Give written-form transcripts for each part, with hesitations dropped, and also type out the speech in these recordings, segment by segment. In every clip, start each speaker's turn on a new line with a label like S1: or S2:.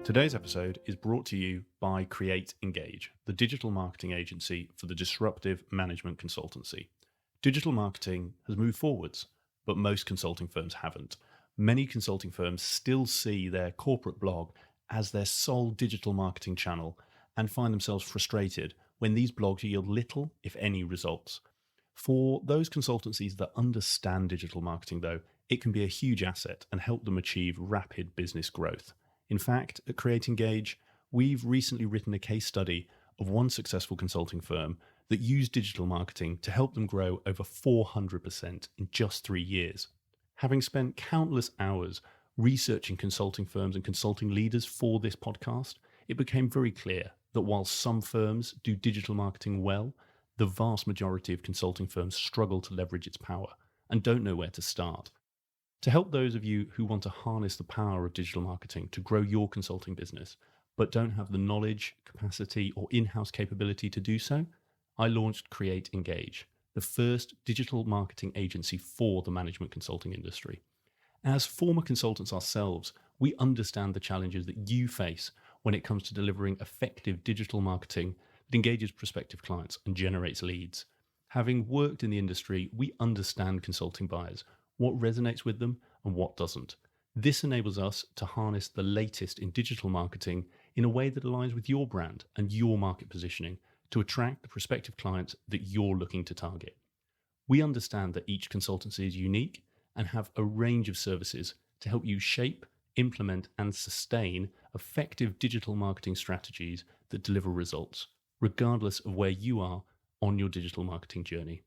S1: Today's episode is brought to you by Create Engage, the digital marketing agency for the disruptive management consultancy. Digital marketing has moved forwards, but most consulting firms haven't. Many consulting firms still see their corporate blog as their sole digital marketing channel and find themselves frustrated when these blogs yield little, if any, results. For those consultancies that understand digital marketing, though, it can be a huge asset and help them achieve rapid business growth. In fact, at Create Engage, we've recently written a case study of one successful consulting firm that used digital marketing to help them grow over 400% in just 3 years. Having spent countless hours researching consulting firms and consulting leaders for this podcast, it became very clear that while some firms do digital marketing well, the vast majority of consulting firms struggle to leverage its power and don't know where to start. To help those of you who want to harness the power of digital marketing to grow your consulting business, but don't have the knowledge, capacity, or in-house capability to do so, I launched Create Engage, the first digital marketing agency for the management consulting industry. As former consultants ourselves, we understand the challenges that you face when it comes to delivering effective digital marketing that engages prospective clients and generates leads. Having worked in the industry, we understand consulting buyers, what resonates with them and what doesn't. This enables us to harness the latest in digital marketing in a way that aligns with your brand and your market positioning to attract the prospective clients that you're looking to target. We understand that each consultancy is unique and have a range of services to help you shape, implement, and sustain effective digital marketing strategies that deliver results, regardless of where you are on your digital marketing journey.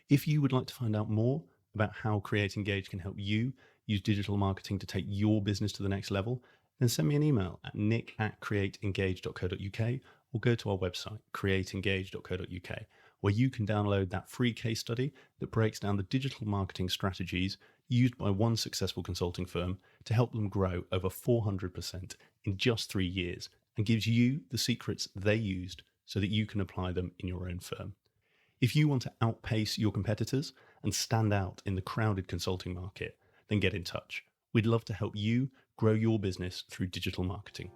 S1: If you would like to find out more about how Create Engage can help you use digital marketing to take your business to the next level, then send me an email at nick@createengage.co.uk or go to our website, createengage.co.uk, where you can download that free case study that breaks down the digital marketing strategies used by one successful consulting firm to help them grow over 400% in just 3 years and gives you the secrets they used so that you can apply them in your own firm. If you want to outpace your competitors and stand out in the crowded consulting market, then get in touch. We'd love to help you grow your business through digital marketing.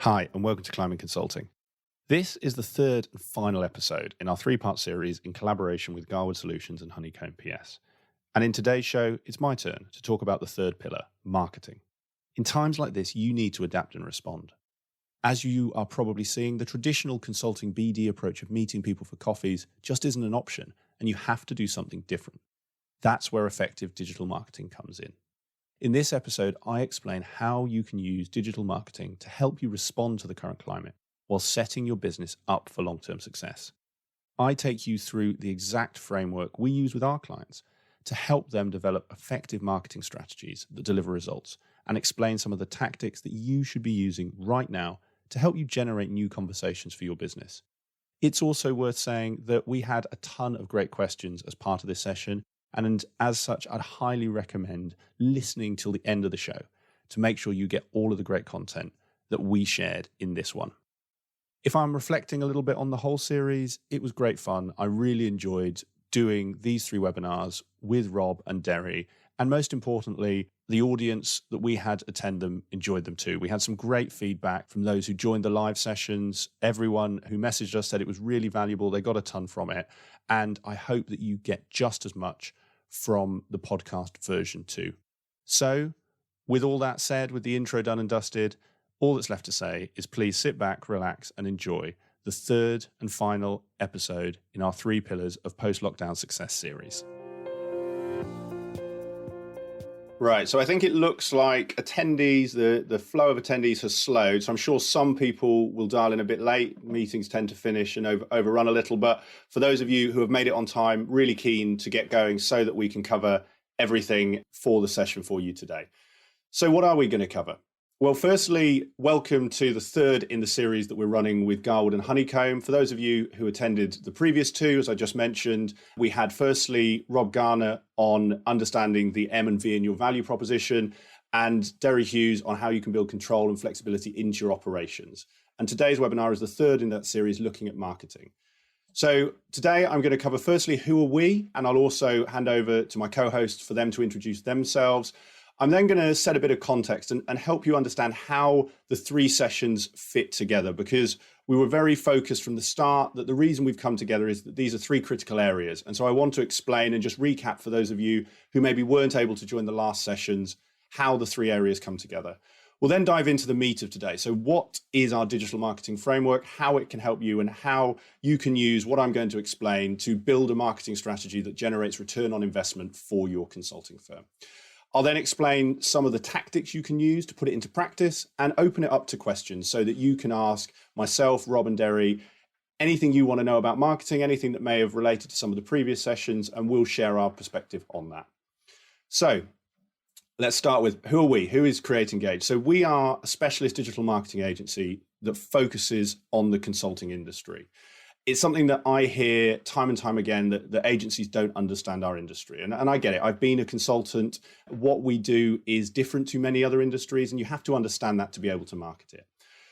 S1: Hi, and welcome to Climbing Consulting. This is the third and final episode in our 3-part series in collaboration with Garwood Solutions and Honeycomb PS. And in today's show, it's my turn to talk about the third pillar, marketing. In times like this, you need to adapt and respond. As you are probably seeing, the traditional consulting BD approach of meeting people for coffees just isn't an option, and you have to do something different. That's where effective digital marketing comes in. In this episode, I explain how you can use digital marketing to help you respond to the current climate while setting your business up for long-term success. I take you through the exact framework we use with our clients to help them develop effective marketing strategies that deliver results and explain some of the tactics that you should be using right now to help you generate new conversations for your business. It's also worth saying that we had a ton of great questions as part of this session, and as such, I'd highly recommend listening till the end of the show to make sure you get all of the great content that we shared in this one. If I'm reflecting a little bit on the whole series, it was great fun. I really enjoyed doing these 3 webinars with Rob and Derry, and most importantly, the audience that we had attend them enjoyed them too. We had some great feedback from those who joined the live sessions. Everyone who messaged us said it was really valuable. They got a ton from it. And I hope that you get just as much from the podcast version too. So with all that said, with the intro done and dusted, all that's left to say is please sit back, relax, and enjoy the third and final episode in our 3 pillars of post-lockdown success series. Right, so I think it looks like attendees, the flow of attendees has slowed. So I'm sure some people will dial in a bit late. Meetings tend to finish and overrun a little. But for those of you who have made it on time, really keen to get going so that we can cover everything for the session for you today. So what are we going to cover? Well, firstly, welcome to the third in the series that we're running with Garwood and Honeycomb. For those of you who attended the previous 2, as I just mentioned, we had firstly Rob Garner on understanding the M and V in your value proposition, and Derry Hughes on how you can build control and flexibility into your operations. And today's webinar is the third in that series looking at marketing. So today I'm going to cover firstly, who are we? And I'll also hand over to my co-hosts for them to introduce themselves. I'm then going to set a bit of context and help you understand how the 3 sessions fit together, because we were very focused from the start that the reason we've come together is that these are 3 critical areas. And so I want to explain and just recap for those of you who maybe weren't able to join the last sessions, how the 3 areas come together. We'll then dive into the meat of today. So what is our digital marketing framework, how it can help you, and how you can use what I'm going to explain to build a marketing strategy that generates return on investment for your consulting firm. I'll then explain some of the tactics you can use to put it into practice and open it up to questions so that you can ask myself, Rob and Derry, anything you want to know about marketing, anything that may have related to some of the previous sessions, and we'll share our perspective on that. So let's start with, who are we? Who is Create Engage? So we are a specialist digital marketing agency that focuses on the consulting industry. It's something that I hear time and time again, that agencies don't understand our industry. And I get it. I've been a consultant. What we do is different to many other industries, and you have to understand that to be able to market it.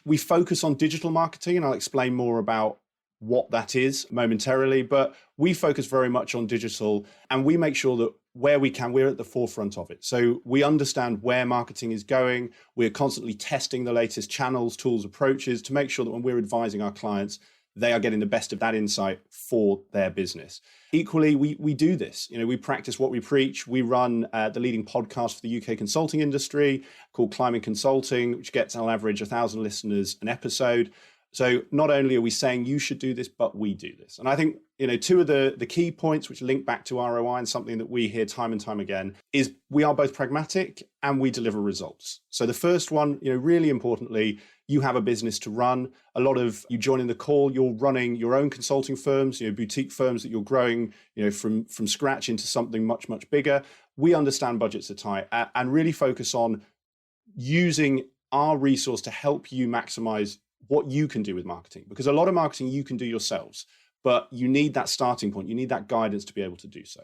S1: We focus on digital marketing, and I'll explain more about what that is momentarily, but we focus very much on digital, and we make sure that where we can, we're at the forefront of it. So we understand where marketing is going. We're constantly testing the latest channels, tools, approaches to make sure that when we're advising our clients, they are getting the best of that insight for their business. Equally, we do this. We practice what we preach. We run the leading podcast for the UK consulting industry called Climbing Consulting, which gets on average 1,000 listeners an episode. So not only are we saying you should do this, but we do this. And I think, 2 of the key points which link back to ROI, and something that we hear time and time again, is we are both pragmatic and we deliver results. So the first one, really importantly, you have a business to run. A lot of you joining the call, you're running your own consulting firms, boutique firms that you're growing, from scratch into something much, much bigger. We understand budgets are tight and really focus on using our resource to help you maximize what you can do with marketing, because a lot of marketing you can do yourselves, but you need that starting point. You need that guidance to be able to do so.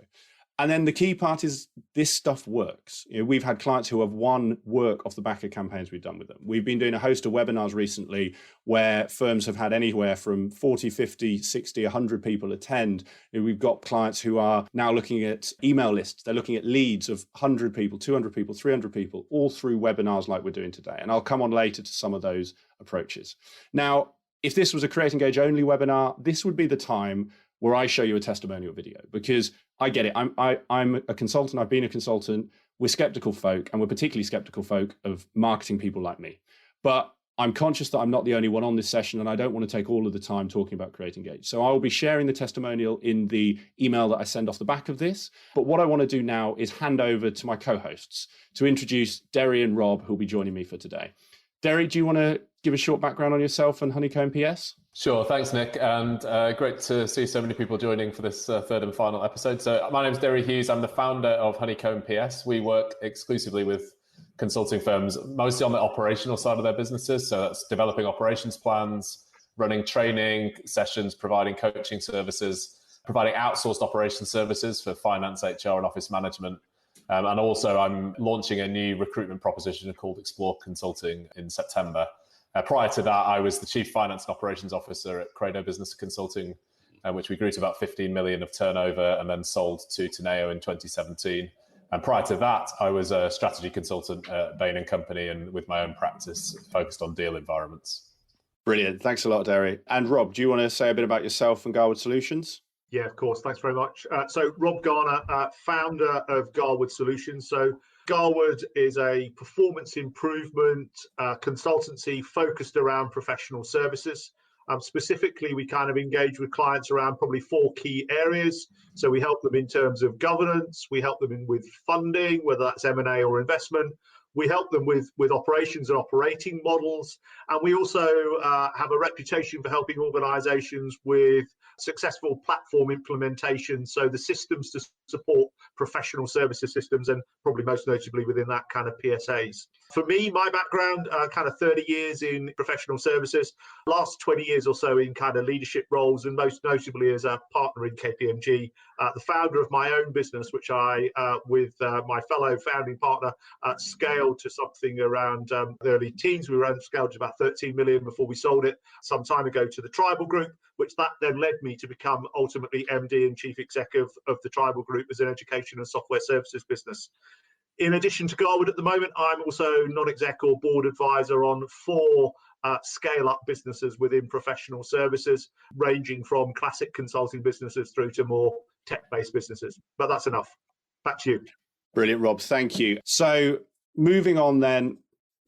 S1: And then the key part is this stuff works. We've had clients who have won work off the back of campaigns we've done with them. We've been doing a host of webinars recently where firms have had anywhere from 40, 50, 60, 100 people attend. We've got clients who are now looking at email lists. They're looking at leads of 100 people, 200 people, 300 people, all through webinars like we're doing today. And I'll come on later to some of those approaches. Now, if this was a Create Engage only webinar, this would be the time where I show you a testimonial video, because I get it. I'm a consultant. I've been a consultant. We're skeptical folk, and we're particularly skeptical folk of marketing people like me. But I'm conscious that I'm not the only one on this session, and I don't want to take all of the time talking about Create Engage. So I will be sharing the testimonial in the email that I send off the back of this. But what I want to do now is hand over to my co-hosts to introduce Derry and Rob, who'll be joining me for today. Derry, do you want to give a short background on yourself and Honeycomb PS?
S2: Sure, thanks, Nick, and great to see so many people joining for this third and final episode. So my name is Derry Hughes. I'm the founder of Honeycomb PS. We work exclusively with consulting firms, mostly on the operational side of their businesses. So that's developing operations plans, running training sessions, providing coaching services, providing outsourced operations services for finance, HR, and office management. And also I'm launching a new recruitment proposition called Explore Consulting in September. Prior to that, I was the Chief Finance and Operations Officer at Credo Business Consulting, which we grew to about 15 million of turnover and then sold to Teneo in 2017. And prior to that, I was a strategy consultant at Bain & Company, and with my own practice focused on deal environments.
S1: Brilliant. Thanks a lot, Derry. And Rob, do you want to say a bit about yourself and Garwood Solutions?
S3: Yeah, of course. Thanks very much. So Rob Garner, founder of Garwood Solutions. So Garwood is a performance improvement consultancy focused around professional services. Specifically, we kind of engage with clients around probably 4 key areas. So we help them in terms of governance. We help them with funding, whether that's M&A or investment. We help them with operations and operating models. And we also have a reputation for helping organizations with successful platform implementation. So the systems to support professional services systems, and probably most notably within that kind of PSAs. For me, my background, kind of 30 years in professional services, last 20 years or so in kind of leadership roles, and most notably as a partner in KPMG, the founder of my own business, which I, with my fellow founding partner, scaled to something around the early teens. We were scaled to about 13 million before we sold it some time ago to the Tribal Group, which that then led me to become ultimately MD and Chief Executive of the Tribal Group as an education and software services business. In addition to Garwood at the moment, I'm also non-exec or board advisor on 4 scale-up businesses within professional services, ranging from classic consulting businesses through to more tech-based businesses. But that's enough. Back to you.
S1: Brilliant, Rob. Thank you. So moving on then,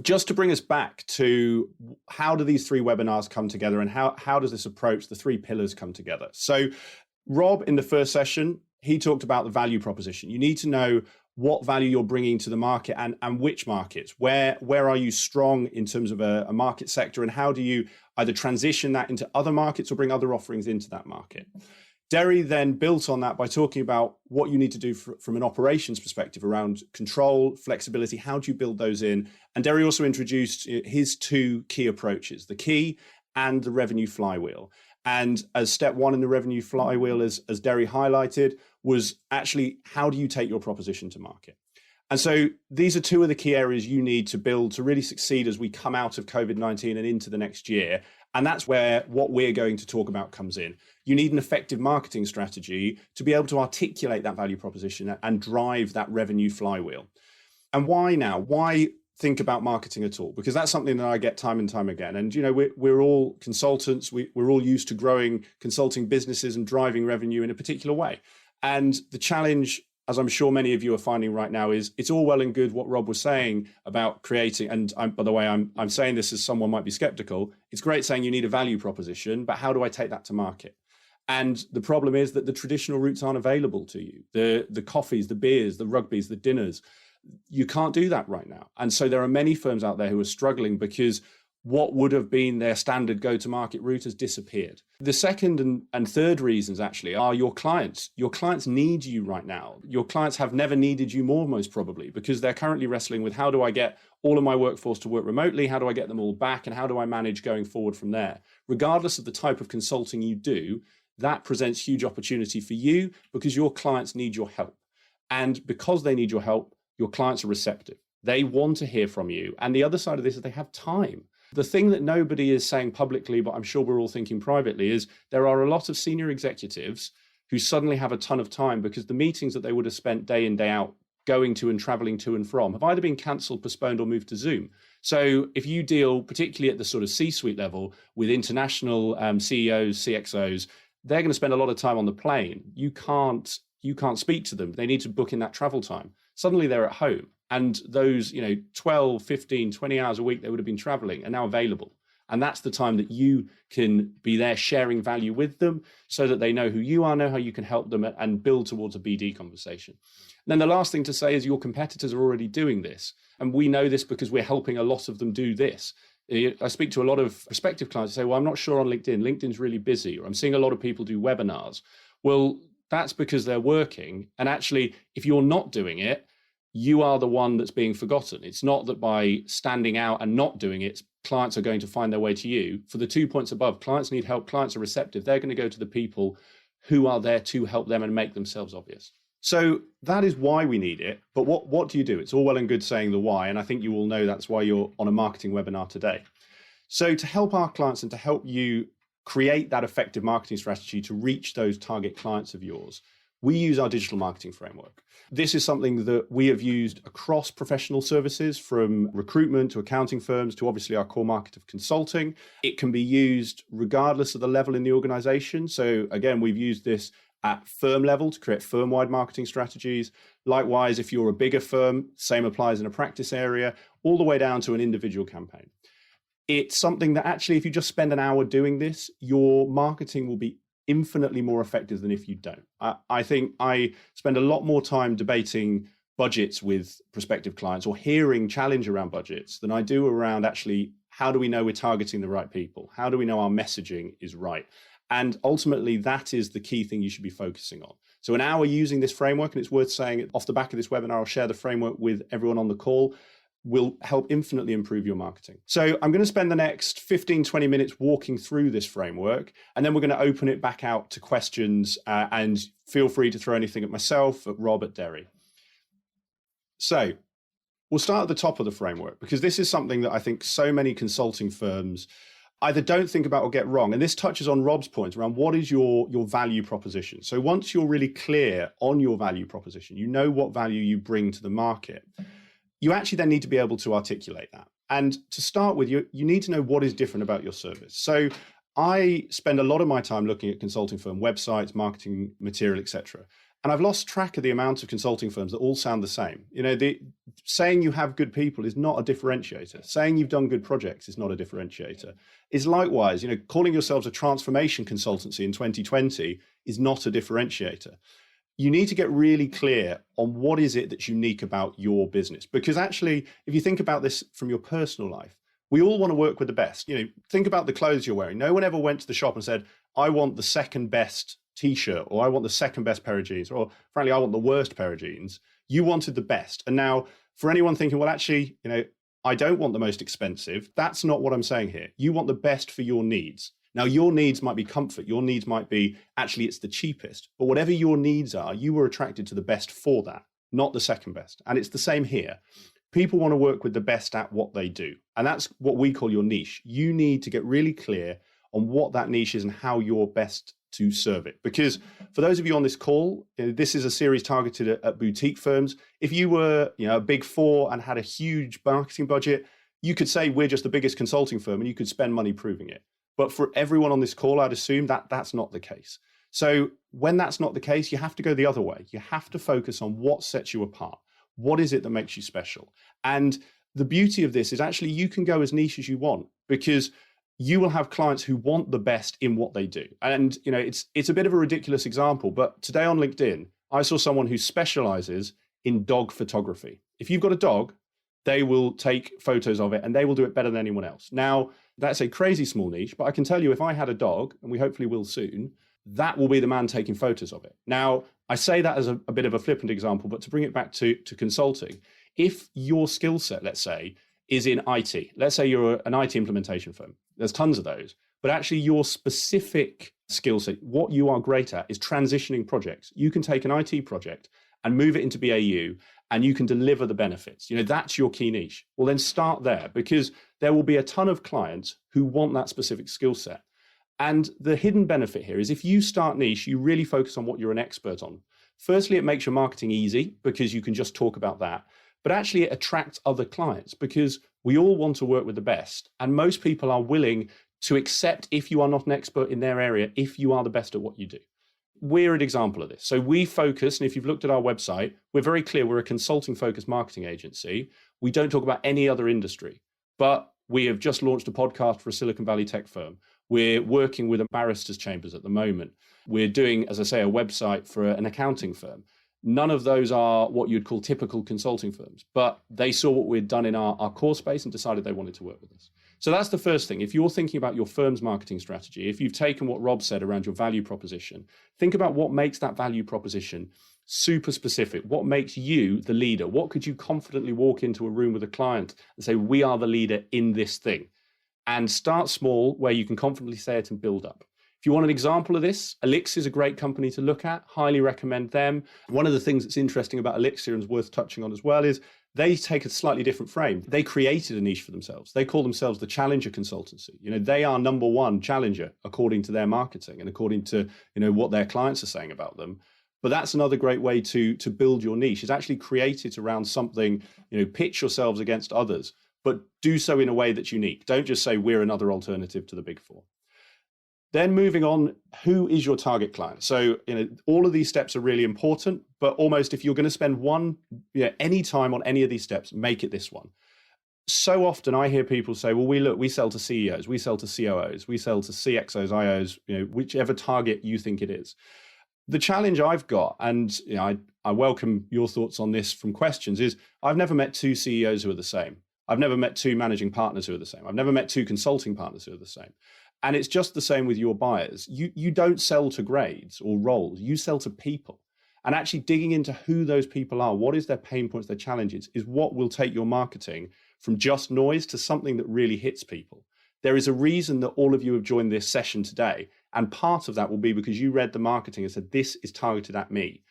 S1: just to bring us back to how do these 3 webinars come together, and how does this approach, the 3 pillars, come together? So Rob, in the first session, he talked about the value proposition. You need to know what value you're bringing to the market, and which markets. Where are you strong in terms of a market sector, and how do you either transition that into other markets or bring other offerings into that market? Derry then built on that by talking about what you need to do from an operations perspective around control, flexibility. How do you build those in? And Derry also introduced his 2 key approaches, the key and the revenue flywheel. And as step 1 in the revenue flywheel, as Derry highlighted, was actually how do you take your proposition to market? And so these are 2 of the key areas you need to build to really succeed as we come out of COVID-19 and into the next year. And that's where what we're going to talk about comes in. You need an effective marketing strategy to be able to articulate that value proposition and drive that revenue flywheel. And why now? Why think about marketing at all? Because that's something that I get time and time again. And, you know, we're all consultants. We're all used to growing consulting businesses and driving revenue in a particular way. And the challenge, as I'm sure many of you are finding right now, is it's all well and good what Rob was saying about creating, and by the way, I'm saying this as someone might be skeptical. It's great saying you need a value proposition, but how do I take that to market? And the problem is that the traditional routes aren't available to you. The coffees, the beers, the rugbies, the dinners, you can't do that right now. And so there are many firms out there who are struggling because what would have been their standard go-to-market route has disappeared. The second and third reasons actually are your clients. Your clients need you right now. Your clients have never needed you more, most probably, because they're currently wrestling with how do I get all of my workforce to work remotely? How do I get them all back? And how do I manage going forward from there? Regardless of the type of consulting you do, that presents huge opportunity for you because your clients need your help. And because they need your help, your clients are receptive. They want to hear from you. And the other side of this is they have time. The thing that nobody is saying publicly, but I'm sure we're all thinking privately, is there are a lot of senior executives who suddenly have a ton of time because the meetings that they would have spent day in, day out going to and traveling to and from have either been cancelled, postponed, or moved to Zoom. So if you deal, particularly at the sort of C-suite level, with international CEOs, CXOs, they're going to spend a lot of time on the plane. You can't speak to them. They need to book in that travel time. Suddenly they're at home. And those, 12, 15, 20 hours a week they would have been traveling are now available. And that's the time that you can be there sharing value with them so that they know who you are, know how you can help them, and build towards a BD conversation. And then the last thing to say is your competitors are already doing this. And we know this because we're helping a lot of them do this. I speak to a lot of prospective clients who say, well, I'm not sure on LinkedIn. LinkedIn's really busy, or I'm seeing a lot of people do webinars. Well, that's because they're working. And actually, if you're not doing it, you are the one that's being forgotten. It's not that by standing out and not doing it, clients are going to find their way to you. For the 2 points above, clients need help, clients are receptive. They're going to go to the people who are there to help them and make themselves obvious. So that is why we need it. But what do you do? It's all well and good saying the why. And I think you all know that's why you're on a marketing webinar today. So to help our clients and to help you create that effective marketing strategy to reach those target clients of yours, we use our digital marketing framework. This is something that we have used across professional services, from recruitment to accounting firms to obviously our core market of consulting. It can be used regardless of the level in the organization. So again, we've used this at firm level to create firm-wide marketing strategies. Likewise, if you're a bigger firm, same applies in a practice area, all the way down to an individual campaign. It's something that actually, if you just spend an hour doing this, your marketing will be infinitely more effective than if you don't. I think I spend a lot more time debating budgets with prospective clients or hearing challenge around budgets than I do around actually, how do we know we're targeting the right people? How do we know our messaging is right? And ultimately, that is the key thing you should be focusing on. So an hour using this framework, and it's worth saying off the back of this webinar, I'll share the framework with everyone on the call, will help infinitely improve your marketing. So I'm going to spend the next 15, 20 minutes walking through this framework, and then we're going to open it back out to questions, and feel free to throw anything at myself, at Rob, at Derry. So we'll start at the top of the framework, because this is something that I think so many consulting firms either don't think about or get wrong. And this touches on Rob's point around what is your value proposition. So once you're really clear on your value proposition, you know what value you bring to the market, you actually then need to be able to articulate that. And to start with, you need to know what is different about your service. So I spend a lot of my time looking at consulting firm websites, marketing material, etc. And I've lost track of the amount of consulting firms that all sound the same. Saying you have good people is not a differentiator. Saying you've done good projects is not a differentiator. Is likewise, calling yourselves a transformation consultancy in 2020 is not a differentiator. You need to get really clear on what is it that's unique about your business. Because actually, if you think about this from your personal life, we all want to work with the best. Think about the clothes you're wearing. No one ever went to the shop and said, I want the second best t-shirt, or I want the second best pair of jeans, or frankly, I want the worst pair of jeans. You wanted the best. And now for anyone thinking, well, actually, I don't want the most expensive. That's not what I'm saying here. You want the best for your needs. Now, your needs might be comfort. Your needs might be, actually, it's the cheapest. But whatever your needs are, you were attracted to the best for that, not the second best. And it's the same here. People want to work with the best at what they do. And that's what we call your niche. You need to get really clear on what that niche is and how you're best to serve it. Because for those of you on this call, this is a series targeted at boutique firms. If you were a big four and had a huge marketing budget, you could say we're just the biggest consulting firm and you could spend money proving it. But for everyone on this call, I'd assume that that's not the case. So when that's not the case, you have to go the other way. You have to focus on what sets you apart. What is it that makes you special? And the beauty of this is actually you can go as niche as you want, because you will have clients who want the best in what they do. And it's a bit of a ridiculous example, but today on LinkedIn, I saw someone who specializes in dog photography. If you've got a dog, they will take photos of it and they will do it better than anyone else. Now, that's a crazy small niche, but I can tell you if I had a dog, and we hopefully will soon, that will be the man taking photos of it. Now, I say that as a bit of a flippant example, but to bring it back to consulting, if your skill set, let's say, is in IT, let's say you're an IT implementation firm, there's tons of those, but actually your specific skill set, what you are great at is transitioning projects. You can take an IT project and move it into BAU and you can deliver the benefits. That's your key niche. Well, then start there, because there will be a ton of clients who want that specific skill set. And the hidden benefit here is if you start niche, you really focus on what you're an expert on. Firstly, it makes your marketing easy because you can just talk about that. But actually it attracts other clients because we all want to work with the best. And most people are willing to accept if you are not an expert in their area, if you are the best at what you do. We're an example of this. So we focus, and if you've looked at our website, we're very clear, we're a consulting focused marketing agency. We don't talk about any other industry, but we have just launched a podcast for a Silicon Valley tech firm. We're working with a barristers' chambers at the moment. We're doing, as I say, a website for an accounting firm. None of those are what you'd call typical consulting firms, but they saw what we'd done in our core space and decided they wanted to work with us. So that's the first thing. If you're thinking about your firm's marketing strategy, if you've taken what Rob said around your value proposition, think about what makes that value proposition super specific. What makes you the leader? What could you confidently walk into a room with a client and say, we are the leader in this thing? And start small where you can confidently say it and build up. If you want an example of this, Elixir is a great company to look at. Highly recommend them. One of the things that's interesting about Elixir and is worth touching on as well is they take a slightly different frame. They created a niche for themselves. They call themselves the challenger consultancy. They are number one challenger according to their marketing and according to what their clients are saying about them. But that's another great way to build your niche, is actually create it around something, pitch yourselves against others, but do so in a way that's unique. Don't just say we're another alternative to the big four. Then moving on, who is your target client? So, all of these steps are really important, but almost if you're going to spend any time on any of these steps, make it this one. So often I hear people say, well, we sell to CEOs, we sell to COOs, we sell to CXOs, IOs, whichever target you think it is. The challenge I've got, and I welcome your thoughts on this from questions, is I've never met two CEOs who are the same. I've never met two managing partners who are the same. I've never met two consulting partners who are the same. And it's just the same with your buyers. You don't sell to grades or roles, you sell to people. And actually digging into who those people are, what is their pain points, their challenges, is what will take your marketing from just noise to something that really hits people. There is a reason that all of you have joined this session today. And part of that will be because you read the marketing and said, this is targeted at me.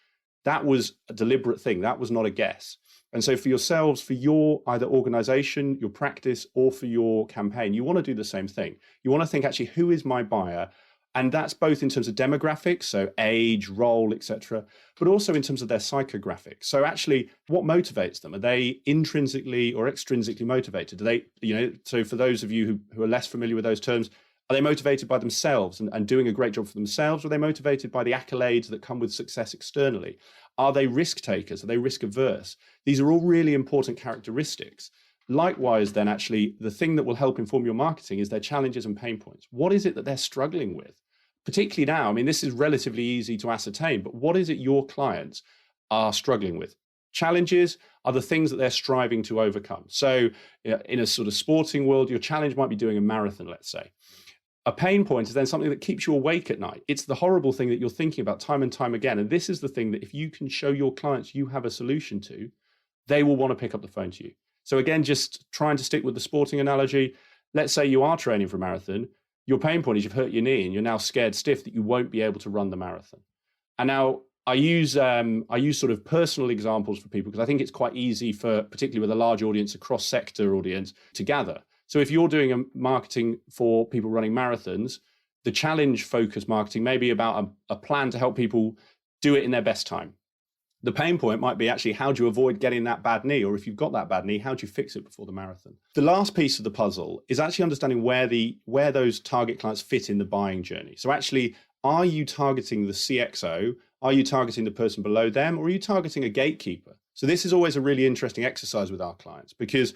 S1: That was a deliberate thing. That was not a guess. And so for yourselves, for your either organization, your practice, or for your campaign, you want to do the same thing. You want to think, actually, who is my buyer? And that's both in terms of demographics, so age, role, etc., but also in terms of their psychographics. So actually, what motivates them? Are they intrinsically or extrinsically motivated? Do they, so for those of you who are less familiar with those terms, are they motivated by themselves and doing a great job for themselves? Or are they motivated by the accolades that come with success externally? Are they risk takers? Are they risk averse? These are all really important characteristics. Likewise, then, actually, the thing that will help inform your marketing is their challenges and pain points. What is it that they're struggling with? Particularly now, I mean, this is relatively easy to ascertain, but what is it your clients are struggling with? Challenges are the things that they're striving to overcome. So in a sort of sporting world, your challenge might be doing a marathon, let's say. A pain point is then something that keeps you awake at night. It's the horrible thing that you're thinking about time and time again. And this is the thing that if you can show your clients you have a solution to, they will want to pick up the phone to you. So again, just trying to stick with the sporting analogy, let's say you are training for a marathon. Your pain point is you've hurt your knee and you're now scared stiff that you won't be able to run the marathon. And now I use sort of personal examples for people because I think it's quite easy for, particularly with a large audience, a cross-sector audience, to gather. So if you're doing a marketing for people running marathons, the challenge-focused marketing may be about a plan to help people do it in their best time. The pain point might be actually, how do you avoid getting that bad knee? Or if you've got that bad knee, how do you fix it before the marathon? The last piece of the puzzle is actually understanding where those target clients fit in the buying journey. So actually, are you targeting the CXO? Are you targeting the person below them? Or are you targeting a gatekeeper? So this is always a really interesting exercise with our clients because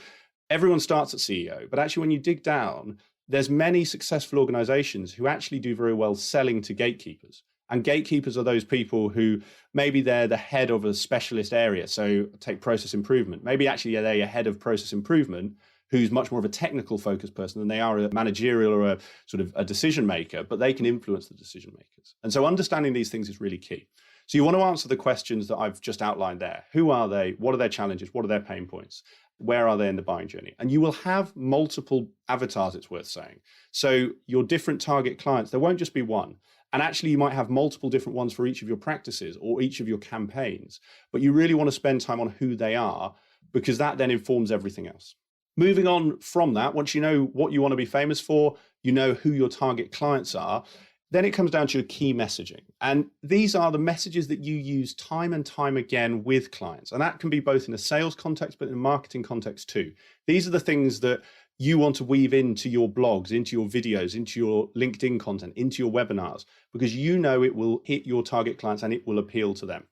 S1: everyone starts at CEO, but actually when you dig down, there's many successful organizations who actually do very well selling to gatekeepers. And gatekeepers are those people who maybe they're the head of a specialist area. So take process improvement. Maybe actually they're a head of process improvement who's much more of a technical focused person than they are a managerial or a sort of a decision maker, but they can influence the decision makers. And so understanding these things is really key. So you want to answer the questions that I've just outlined there. Who are they? What are their challenges? What are their pain points? Where are they in the buying journey? And you will have multiple avatars, it's worth saying. So your different target clients, there won't just be one. And actually, you might have multiple different ones for each of your practices or each of your campaigns. But you really want to spend time on who they are because that then informs everything else. Moving on from that, once you know what you want to be famous for, you know who your target clients are, then it comes down to your key messaging. And these are the messages that you use time and time again with clients. And that can be both in a sales context, but in a marketing context too. These are the things that you want to weave into your blogs, into your videos, into your LinkedIn content, into your webinars, because you know it will hit your target clients and it will appeal to them.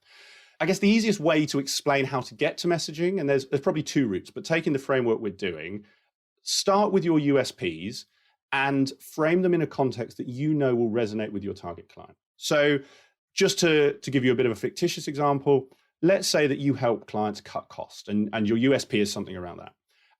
S1: I guess the easiest way to explain how to get to messaging, and there's probably two routes, but taking the framework we're doing, start with your USPs and frame them in a context that you know will resonate with your target client. So just to give you a bit of a fictitious example, let's say that you help clients cut cost and your USP is something around that.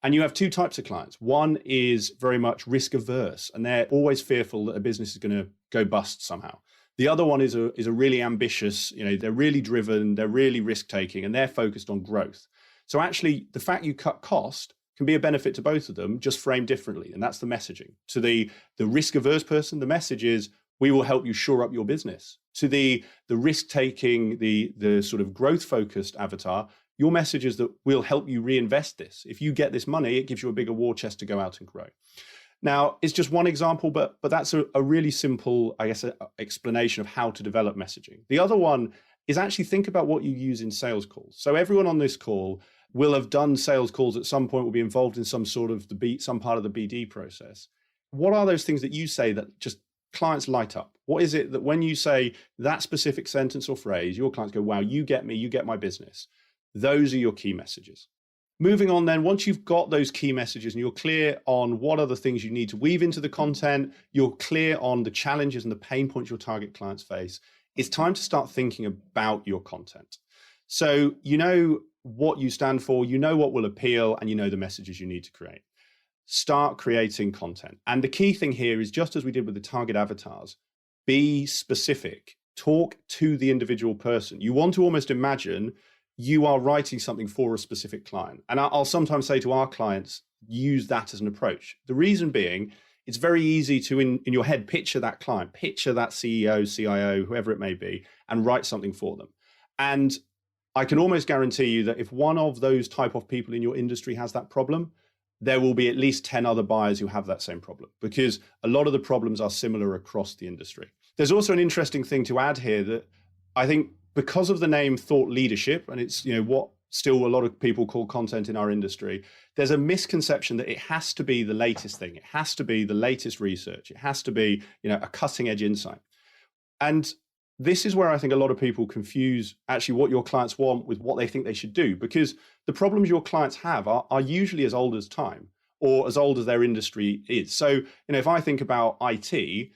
S1: And you have two types of clients. One is very much risk averse, and they're always fearful that a business is going to go bust somehow. The other one is a really ambitious, they're really driven, they're really risk taking, and they're focused on growth. So actually, the fact you cut cost can be a benefit to both of them, just framed differently. And that's the messaging. To the risk averse person, the message is, we will help you shore up your business. To the risk taking, the sort of growth focused avatar, your message is that we'll help you reinvest this. If you get this money, it gives you a bigger war chest to go out and grow. Now, it's just one example, but that's a really simple, I guess, explanation of how to develop messaging. The other one is actually think about what you use in sales calls. So everyone on this call will have done sales calls at some point, will be involved in some sort of some part of the BD process. What are those things that you say that just clients light up? What is it that when you say that specific sentence or phrase, your clients go, wow, you get me, you get my business. Those are your key messages. Moving on then, once you've got those key messages and you're clear on what are the things you need to weave into the content, you're clear on the challenges and the pain points your target clients face, it's time to start thinking about your content. So you know what you stand for, you know what will appeal, and you know the messages you need to create. Start creating content. And the key thing here is, just as we did with the target avatars, be specific. Talk to the individual person. You want to almost imagine you are writing something for a specific client. And I'll sometimes say to our clients, use that as an approach. The reason being, it's very easy to, in your head, picture that client, picture that CEO, CIO, whoever it may be, and write something for them. And I can almost guarantee you that if one of those type of people in your industry has that problem, there will be at least 10 other buyers who have that same problem, because a lot of the problems are similar across the industry. There's also an interesting thing to add here that I think because of the name thought leadership, and it's what still a lot of people call content in our industry, there's a misconception that it has to be the latest thing. It has to be the latest research. It has to be a cutting edge insight. And this is where I think a lot of people confuse actually what your clients want with what they think they should do, because the problems your clients have are usually as old as time or as old as their industry is. So, if I think about IT,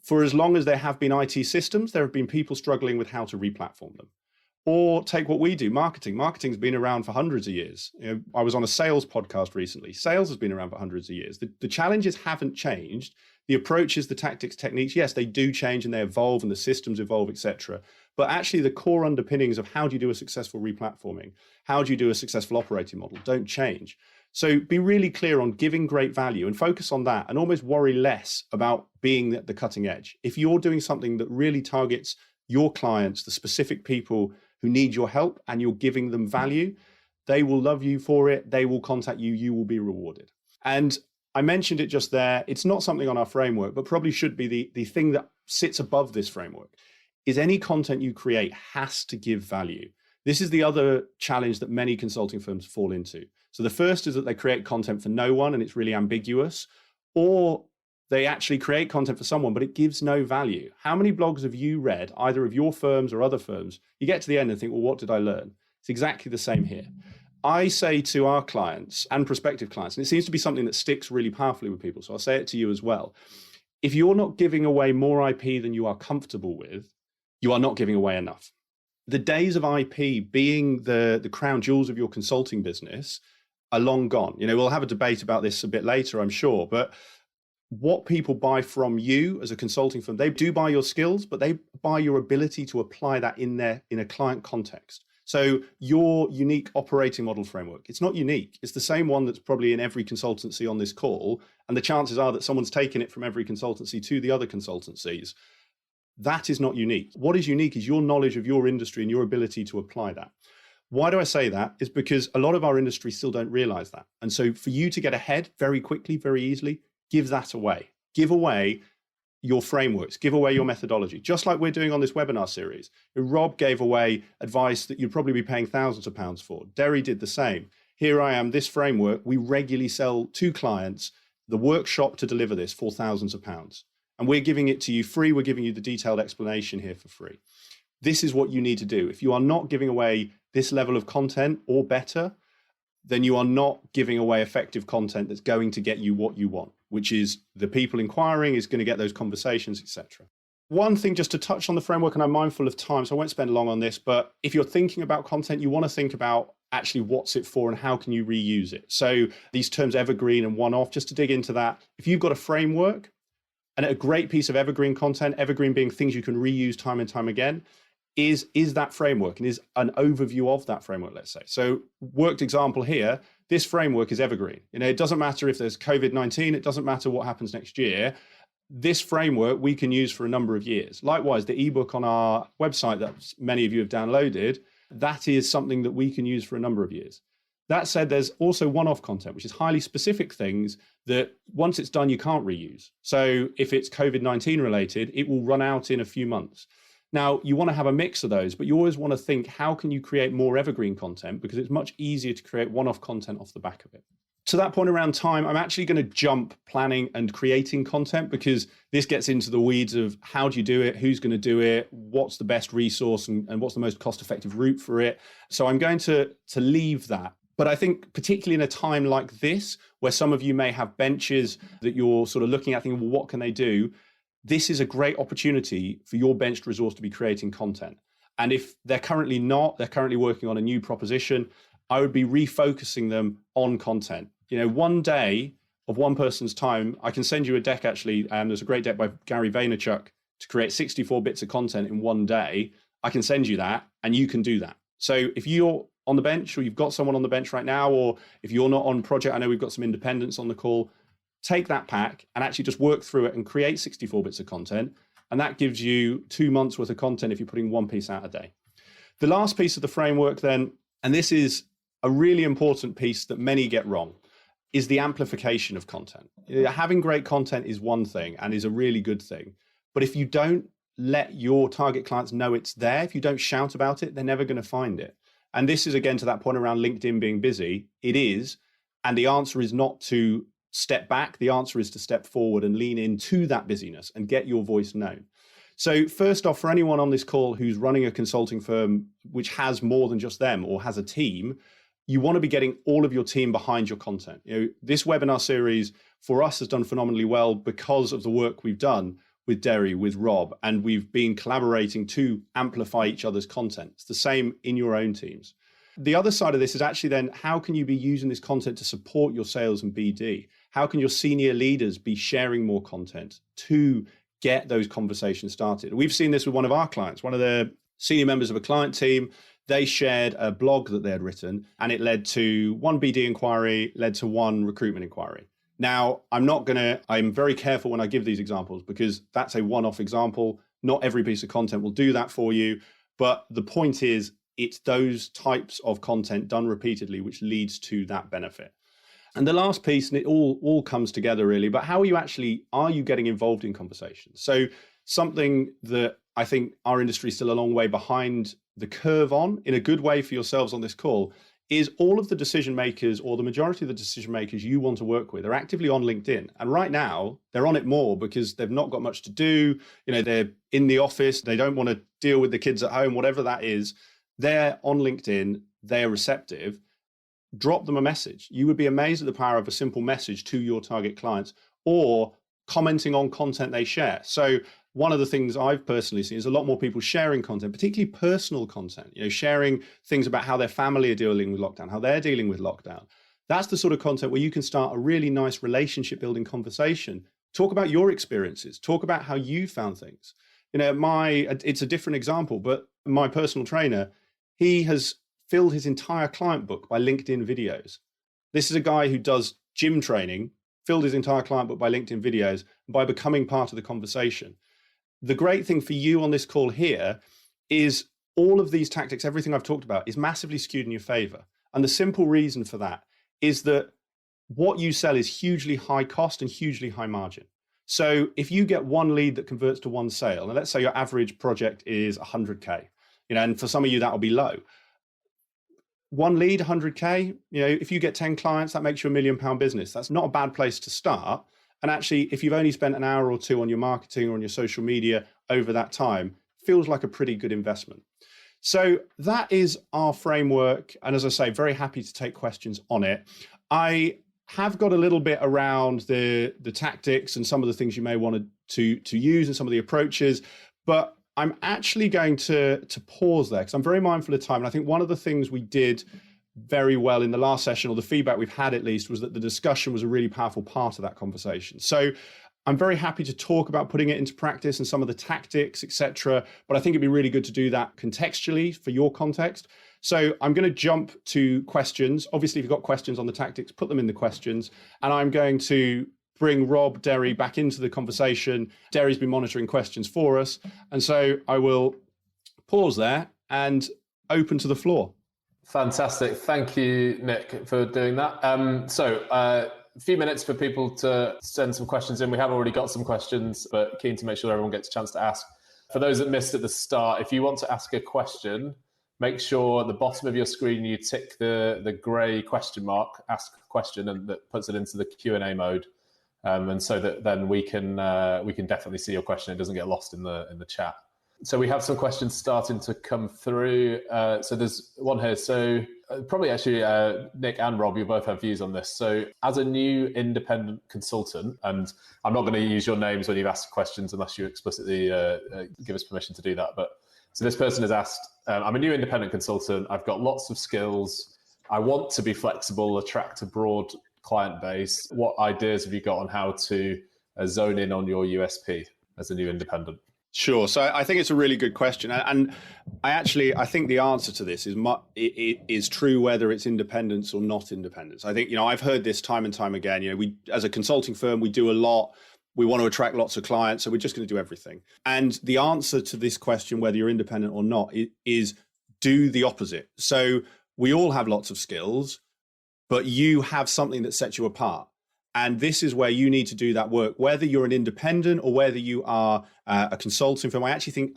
S1: for as long as there have been IT systems, there have been people struggling with how to replatform them. Or take what we do, marketing. Marketing's been around for hundreds of years. I was on a sales podcast recently. Sales has been around for hundreds of years. The challenges haven't changed. The approaches, the tactics, techniques, yes, they do change and they evolve and the systems evolve, etc. But actually the core underpinnings of how do you do a successful replatforming, how do you do a successful operating model don't change. So be really clear on giving great value and focus on that, and almost worry less about being at the cutting edge. If you're doing something that really targets your clients, the specific people who need your help, and you're giving them value, they will love you for it. They will contact you. You will be rewarded. And I mentioned it just there. It's not something on our framework, but probably should be the thing that sits above this framework is any content you create has to give value. This is the other challenge that many consulting firms fall into. So the first is that they create content for no one and it's really ambiguous, or they actually create content for someone, but it gives no value. How many blogs have you read, either of your firms or other firms? You get to the end and think, well, what did I learn? It's exactly the same here. I say to our clients and prospective clients, and it seems to be something that sticks really powerfully with people, so I'll say it to you as well. If you're not giving away more IP than you are comfortable with, you are not giving away enough. The days of IP being the crown jewels of your consulting business are long gone. We'll have a debate about this a bit later, I'm sure, but what people buy from you as a consulting firm, they do buy your skills, but they buy your ability to apply that in a client context. So your unique operating model framework, it's not unique. It's the same one that's probably in every consultancy on this call. And the chances are that someone's taken it from every consultancy to the other consultancies. That is not unique. What is unique is your knowledge of your industry and your ability to apply that. Why do I say that? Is because a lot of our industry still don't realize that. And so for you to get ahead very quickly, very easily, give that away. Give away your frameworks, give away your methodology, just like we're doing on this webinar series. Rob gave away advice that you'd probably be paying thousands of pounds for. Derry did the same. Here I am, this framework, we regularly sell to clients the workshop to deliver this for thousands of pounds. And we're giving it to you free. We're giving you the detailed explanation here for free. This is what you need to do. If you are not giving away this level of content or better, then you are not giving away effective content that's going to get you what you want, which is the people inquiring, is going to get those conversations, etc. One thing just to touch on the framework, and I'm mindful of time, so I won't spend long on this, but if you're thinking about content, you want to think about actually what's it for and how can you reuse it. So these terms evergreen and one-off, just to dig into that, if you've got a framework and a great piece of evergreen content, evergreen being things you can reuse time and time again, is that framework and is an overview of that framework, let's say. So worked example here, this framework is evergreen. It doesn't matter if there's COVID-19, it doesn't matter what happens next year. This framework we can use for a number of years. Likewise, the ebook on our website that many of you have downloaded, that is something that we can use for a number of years. That said, there's also one-off content, which is highly specific things that once it's done, you can't reuse. So if it's COVID-19 related, it will run out in a few months. Now, you want to have a mix of those, but you always want to think, how can you create more evergreen content? Because it's much easier to create one-off content off the back of it. To that point around time, I'm actually going to jump planning and creating content, because this gets into the weeds of how do you do it, who's going to do it, what's the best resource, and what's the most cost-effective route for it. So I'm going to leave that. But I think particularly in a time like this, where some of you may have benches that you're sort of looking at thinking, well, what can they do? This is a great opportunity for your benched resource to be creating content. And if they're currently not, they're currently working on a new proposition, I would be refocusing them on content. One day of one person's time, I can send you a deck actually, and there's a great deck by Gary Vaynerchuk to create 64 bits of content in one day. I can send you that and you can do that. So if you're on the bench, or you've got someone on the bench right now, or if you're not on project, I know we've got some independents on the call, take that pack and actually just work through it and create 64 bits of content. And that gives you 2 months worth of content if you're putting one piece out a day. The last piece of the framework then, and this is a really important piece that many get wrong, is the amplification of content. Having great content is one thing and is a really good thing. But if you don't let your target clients know it's there, if you don't shout about it, they're never going to find it. And this is again to that point around LinkedIn being busy. It is. And the answer is not to step back. The answer is to step forward and lean into that busyness and get your voice known. So first off, for anyone on this call who's running a consulting firm which has more than just them or has a team, you want to be getting all of your team behind your content. This webinar series for us has done phenomenally well because of the work we've done with Derry, with Rob, and we've been collaborating to amplify each other's content. It's the same in your own teams. The other side of this is actually then, how can you be using this content to support your sales and BD? How can your senior leaders be sharing more content to get those conversations started? We've seen this with one of our clients, one of the senior members of a client team. They shared a blog that they had written, and it led to one BD inquiry, led to one recruitment inquiry. Now, I'm very careful when I give these examples because that's a one-off example. Not every piece of content will do that for you. But the point is, it's those types of content done repeatedly which leads to that benefit. And the last piece, and it all comes together really, but how are you getting involved in conversations? So something that I think our industry is still a long way behind the curve on, in a good way for yourselves on this call, is all of the decision makers, or the majority of the decision makers you want to work with, are actively on LinkedIn. And right now they're on it more because they've not got much to do. They're in the office. They don't want to deal with the kids at home, whatever that is. They're on LinkedIn. They're receptive. Drop them a message. You would be amazed at the power of a simple message to your target clients or commenting on content they share. So one of the things I've personally seen is a lot more people sharing content, particularly personal content, sharing things about how their family are dealing with lockdown, how they're dealing with lockdown. That's the sort of content where you can start a really nice relationship building conversation. Talk about your experiences, talk about how you found things. It's a different example, but my personal trainer, he has filled his entire client book by LinkedIn videos. This is a guy who does gym training, filled his entire client book by LinkedIn videos by becoming part of the conversation. The great thing for you on this call here is all of these tactics, everything I've talked about, is massively skewed in your favor. And the simple reason for that is that what you sell is hugely high cost and hugely high margin. So if you get one lead that converts to one sale, and let's say your average project is 100K, and for some of you that will be low. One lead, 100K, if you get 10 clients, that makes you £1 million business. That's not a bad place to start. And actually, if you've only spent an hour or two on your marketing or on your social media over that time, feels like a pretty good investment. So that is our framework. And as I say, very happy to take questions on it. I have got a little bit around the tactics and some of the things you may want to use and some of the approaches, but I'm actually going to pause there because I'm very mindful of time. And I think one of the things we did very well in the last session, or the feedback we've had at least, was that the discussion was a really powerful part of that conversation. So I'm very happy to talk about putting it into practice and some of the tactics, etc. But I think it'd be really good to do that contextually for your context. So I'm going to jump to questions. Obviously, if you've got questions on the tactics, put them in the questions. And I'm going to bring Rob, Derry back into the conversation. Derry's been monitoring questions for us. And so I will pause there and open to the floor.
S2: Fantastic. Thank you, Nick, for doing that. A few minutes for people to send some questions in. We have already got some questions, but keen to make sure everyone gets a chance to ask. For those that missed at the start, if you want to ask a question, make sure at the bottom of your screen you tick the grey question mark, ask a question, and that puts it into the Q&A mode. And so that then we can definitely see your question. It doesn't get lost in the chat. So we have some questions starting to come through. So there's one here. So probably actually Nick and Rob, you both have views on this. So as a new independent consultant, and I'm not going to use your names when you've asked questions unless you explicitly give us permission to do that. But so this person has asked, I'm a new independent consultant. I've got lots of skills. I want to be flexible, attract a broad client base. What ideas have you got on how to zone in on your USP as a new independent?
S1: Sure. So I think it's a really good question. And I think the answer to this it is true whether it's independence or not independence. I think, I've heard this time and time again. We, as a consulting firm, we do a lot. We want to attract lots of clients, so we're just going to do everything. And the answer to this question, whether you're independent or not, is
S4: do the opposite. So we all have lots of skills, but you have something that sets you apart. And this is where you need to do that work, whether you're an independent or whether you are a consulting firm. I actually think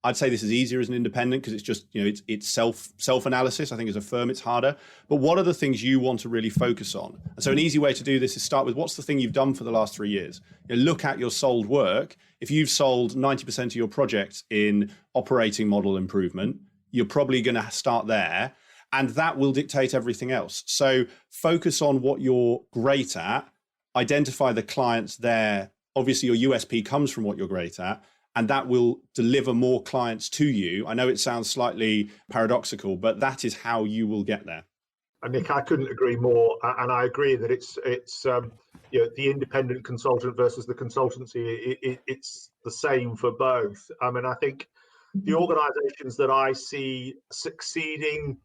S4: I'd say this is easier as an independent because it's just, it's self-analysis. I think as a firm, it's harder. But what are the things you want to really focus on? And so an easy way to do this is start with what's the thing you've done for the last 3 years? Look at your sold work. If you've sold 90% of your projects in operating model improvement, you're probably going to start there. And that will dictate everything else. So focus on what you're great at. Identify the clients there. Obviously, your USP comes from what you're great at, and that will deliver more clients to you. I know it sounds slightly paradoxical, but that is how you will get there.
S3: And Nick, I couldn't agree more. And I agree that it's the independent consultant versus the consultancy. It's the same for both. I mean, I think the organisations that I see succeeding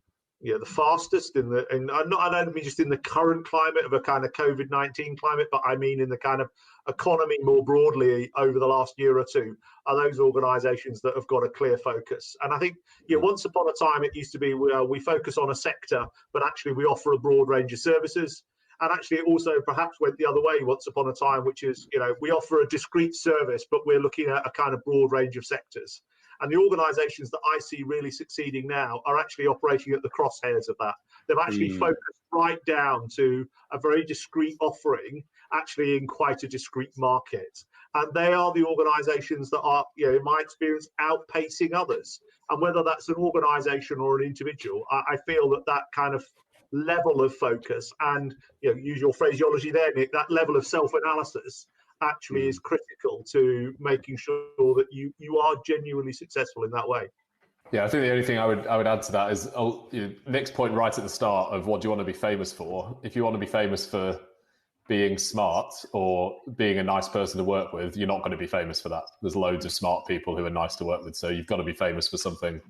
S3: the fastest I don't mean just in the current climate of a kind of COVID-19 climate, but I mean in the kind of economy more broadly over the last year or two, are those organisations that have got a clear focus. And I think, once upon a time, it used to be we focus on a sector, but actually we offer a broad range of services. And actually it also perhaps went the other way once upon a time, which is, we offer a discrete service, but we're looking at a kind of broad range of sectors. And the organisations that I see really succeeding now are actually operating at the crosshairs of that. They've actually focused right down to a very discrete offering, actually in quite a discrete market. And they are the organisations that are, in my experience, outpacing others. And whether that's an organisation or an individual, I feel that kind of level of focus and, use your phraseology there, Nick, that level of self-analysis actually is critical to making sure that you are genuinely successful in that way.
S2: Yeah, I think the only thing I would add to that is Nick's point right at the start of what do you want to be famous for? If you want to be famous for being smart or being a nice person to work with, you're not going to be famous for that. There's loads of smart people who are nice to work with. So you've got to be famous for something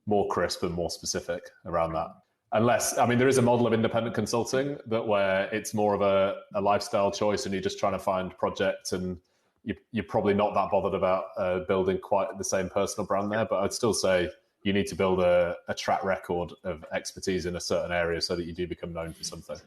S2: more crisp and more specific around that. Unless, there is a model of independent consulting where it's more of a lifestyle choice and you're just trying to find projects and you're probably not that bothered about building quite the same personal brand there. But I'd still say you need to build a track record of expertise in a certain area so that you do become known for something.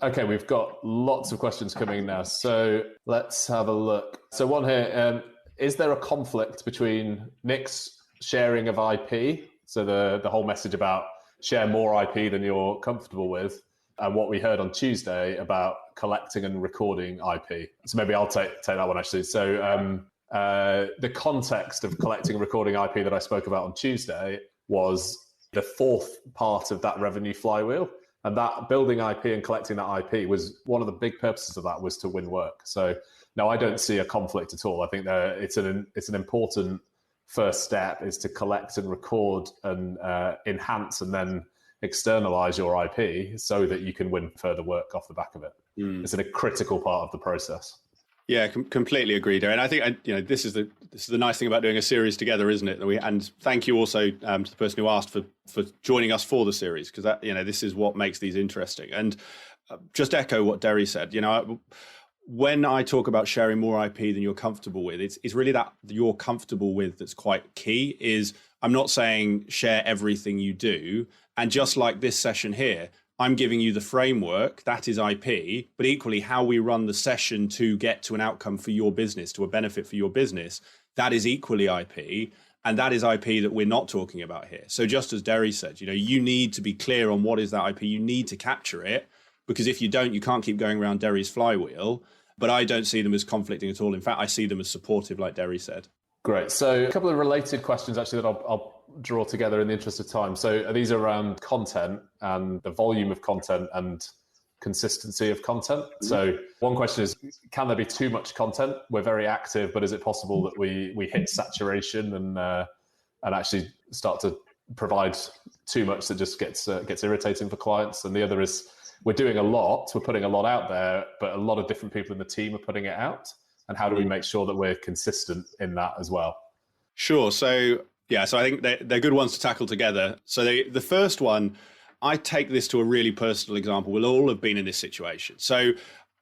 S2: Okay, we've got lots of questions coming in now. So let's have a look. So one here, is there a conflict between Nick's sharing of IP, so the whole message about share more IP than you're comfortable with, and what we heard on Tuesday about collecting and recording IP? So maybe I'll take that one actually. So the context of collecting and recording IP that I spoke about on Tuesday was the fourth part of that revenue flywheel. And that building IP and collecting that IP was one of the big purposes of that was to win work. So no, I don't see a conflict at all. I think that it's an important first step is to collect and record and enhance and then externalize your IP so that you can win further work off the back of it. It's a critical part of the process.
S4: Yeah, completely agreed. And I think this is the nice thing about doing a series together, isn't it? And thank you also to the person who asked for joining us for the series, because that this is what makes these interesting. And just echo what Derry said. When I talk about sharing more IP than you're comfortable with, it's really that you're comfortable with that's quite key. Is I'm not saying share everything you do, and just like this session here, I'm giving you the framework, that is IP, but equally how we run the session to get to an outcome for your business, to a benefit for your business, that is equally IP, and that is IP that we're not talking about here. So just as Derry said, you need to be clear on what is that IP, you need to capture it, because if you don't, you can't keep going around Derry's flywheel, but I don't see them as conflicting at all. In fact, I see them as supportive, like Derry said.
S2: Great. So a couple of related questions actually that I'll draw together in the interest of time. So these are around content and the volume of content and consistency of content. So one question is, can there be too much content? We're very active, but is it possible that we hit saturation and actually start to provide too much that just gets irritating for clients? And the other is, we're doing a lot, we're putting a lot out there, but a lot of different people in the team are putting it out. And how do we make sure that we're consistent in that as well?
S4: Sure. So I think they're good ones to tackle together. So the first one, I take this to a really personal example. We'll all have been in this situation. So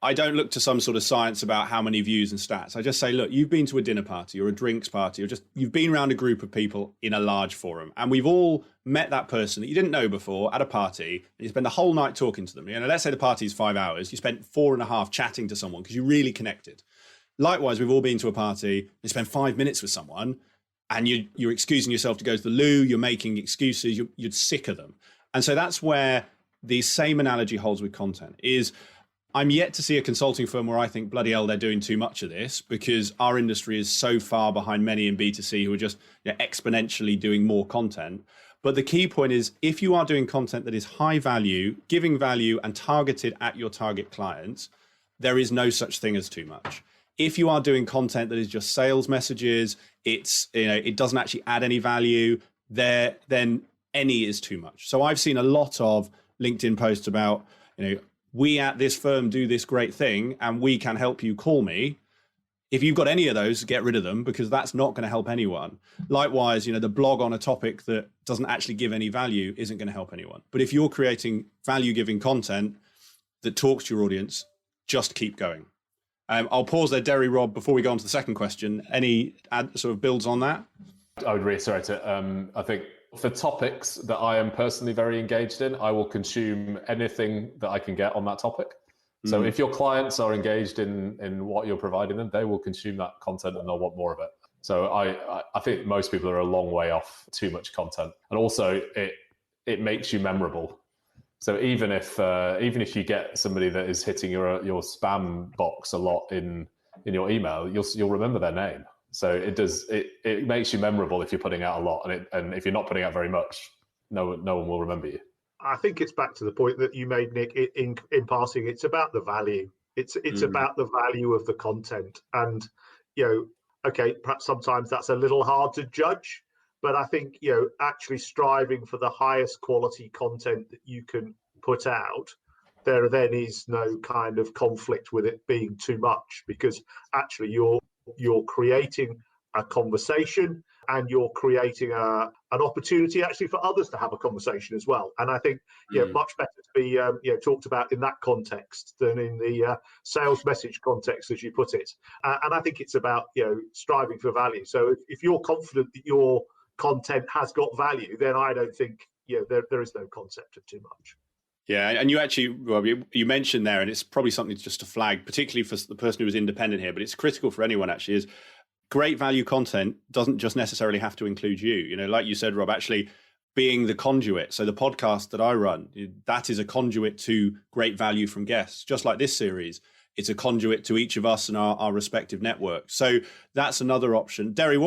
S4: I don't look to some sort of science about how many views and stats. I just say, look, you've been to a dinner party or a drinks party, or you've been around a group of people in a large forum, and we've all met that person that you didn't know before at a party, and you spend the whole night talking to them. Let's say the party is 5 hours. You spent 4.5 chatting to someone because you really connected. Likewise, we've all been to a party, you spend 5 minutes with someone, and you're excusing yourself to go to the loo, you're making excuses, you're sick of them. And so that's where the same analogy holds with content. Is I'm yet to see a consulting firm where I think, bloody hell, they're doing too much of this, because our industry is so far behind many in B2C who are just exponentially doing more content. But the key point is, if you are doing content that is high value, giving value and targeted at your target clients, there is no such thing as too much. If you are doing content that is just sales messages, it doesn't actually add any value, then any is too much. So I've seen a lot of LinkedIn posts about, we at this firm do this great thing and we can help you, call me. If you've got any of those, get rid of them, because that's not going to help anyone. Likewise, the blog on a topic that doesn't actually give any value isn't going to help anyone. But if you're creating value-giving content that talks to your audience, just keep going. I'll pause there, Derry, Rob, before we go on to the second question. Any sort of builds on that?
S2: I would reiterate it. I think for topics that I am personally very engaged in, I will consume anything that I can get on that topic. So if your clients are engaged in what you're providing them, they will consume that content and they'll want more of it. So I think most people are a long way off too much content. And also it makes you memorable. So even if you get somebody that is hitting your spam box a lot in your email, you'll remember their name. So it makes you memorable if you're putting out a lot, and if you're not putting out very much, no one will remember you.
S3: I think it's back to the point that you made, Nick, in passing. It's about the value. It's about the value of the content, and okay, perhaps sometimes that's a little hard to judge, but I think actually striving for the highest quality content that you can put out, there then is no kind of conflict with it being too much, because actually you're creating a conversation and you're creating an opportunity actually for others to have a conversation as well. And I think much better to be talked about in that context than in the sales message context, as you put it. And I think it's about striving for value. So if you're confident that your content has got value, then I don't think there is no concept of too much.
S4: Yeah, and you actually, Rob, you mentioned there, and it's probably something just to flag, particularly for the person who is independent here, but it's critical for anyone actually, is great value content doesn't just necessarily have to include you. Like you said, Rob, actually being the conduit. So the podcast that I run, that is a conduit to great value from guests, just like this series. It's a conduit to each of us and our respective networks. So that's another option. Derry,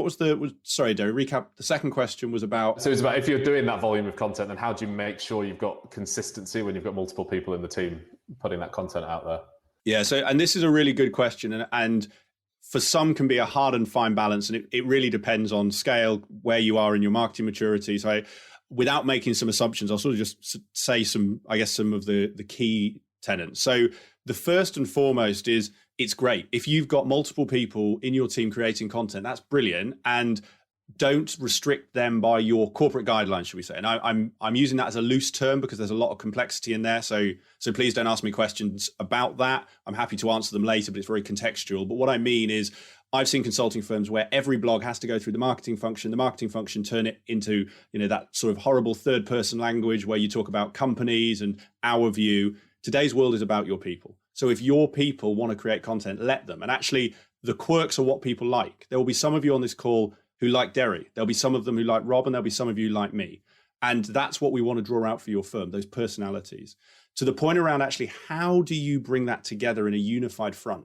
S4: sorry, Derry, recap. The second question was about...
S2: So it's about, if you're doing that volume of content, then how do you make sure you've got consistency when you've got multiple people in the team putting that content out there?
S4: Yeah, and this is a really good question. And for some can be a hard and fine balance. And it really depends on scale, where you are in your marketing maturity. So without making some assumptions, I'll sort of just say some of the key tenets. So the first and foremost is, it's great if you've got multiple people in your team creating content. That's brilliant, and don't restrict them by your corporate guidelines, should we say? And I'm using that as a loose term because there's a lot of complexity in there. So please don't ask me questions about that. I'm happy to answer them later, but it's very contextual. But what I mean is, I've seen consulting firms where every blog has to go through the marketing function turn it into that sort of horrible third person language where you talk about companies and our view. Today's world is about your people. So if your people want to create content, let them. And actually, the quirks are what people like. There will be some of you on this call who like Derry. There'll be some of them who like Rob, and there'll be some of you like me. And that's what we want to draw out for your firm, those personalities. To the point around actually, how do you bring that together in a unified front?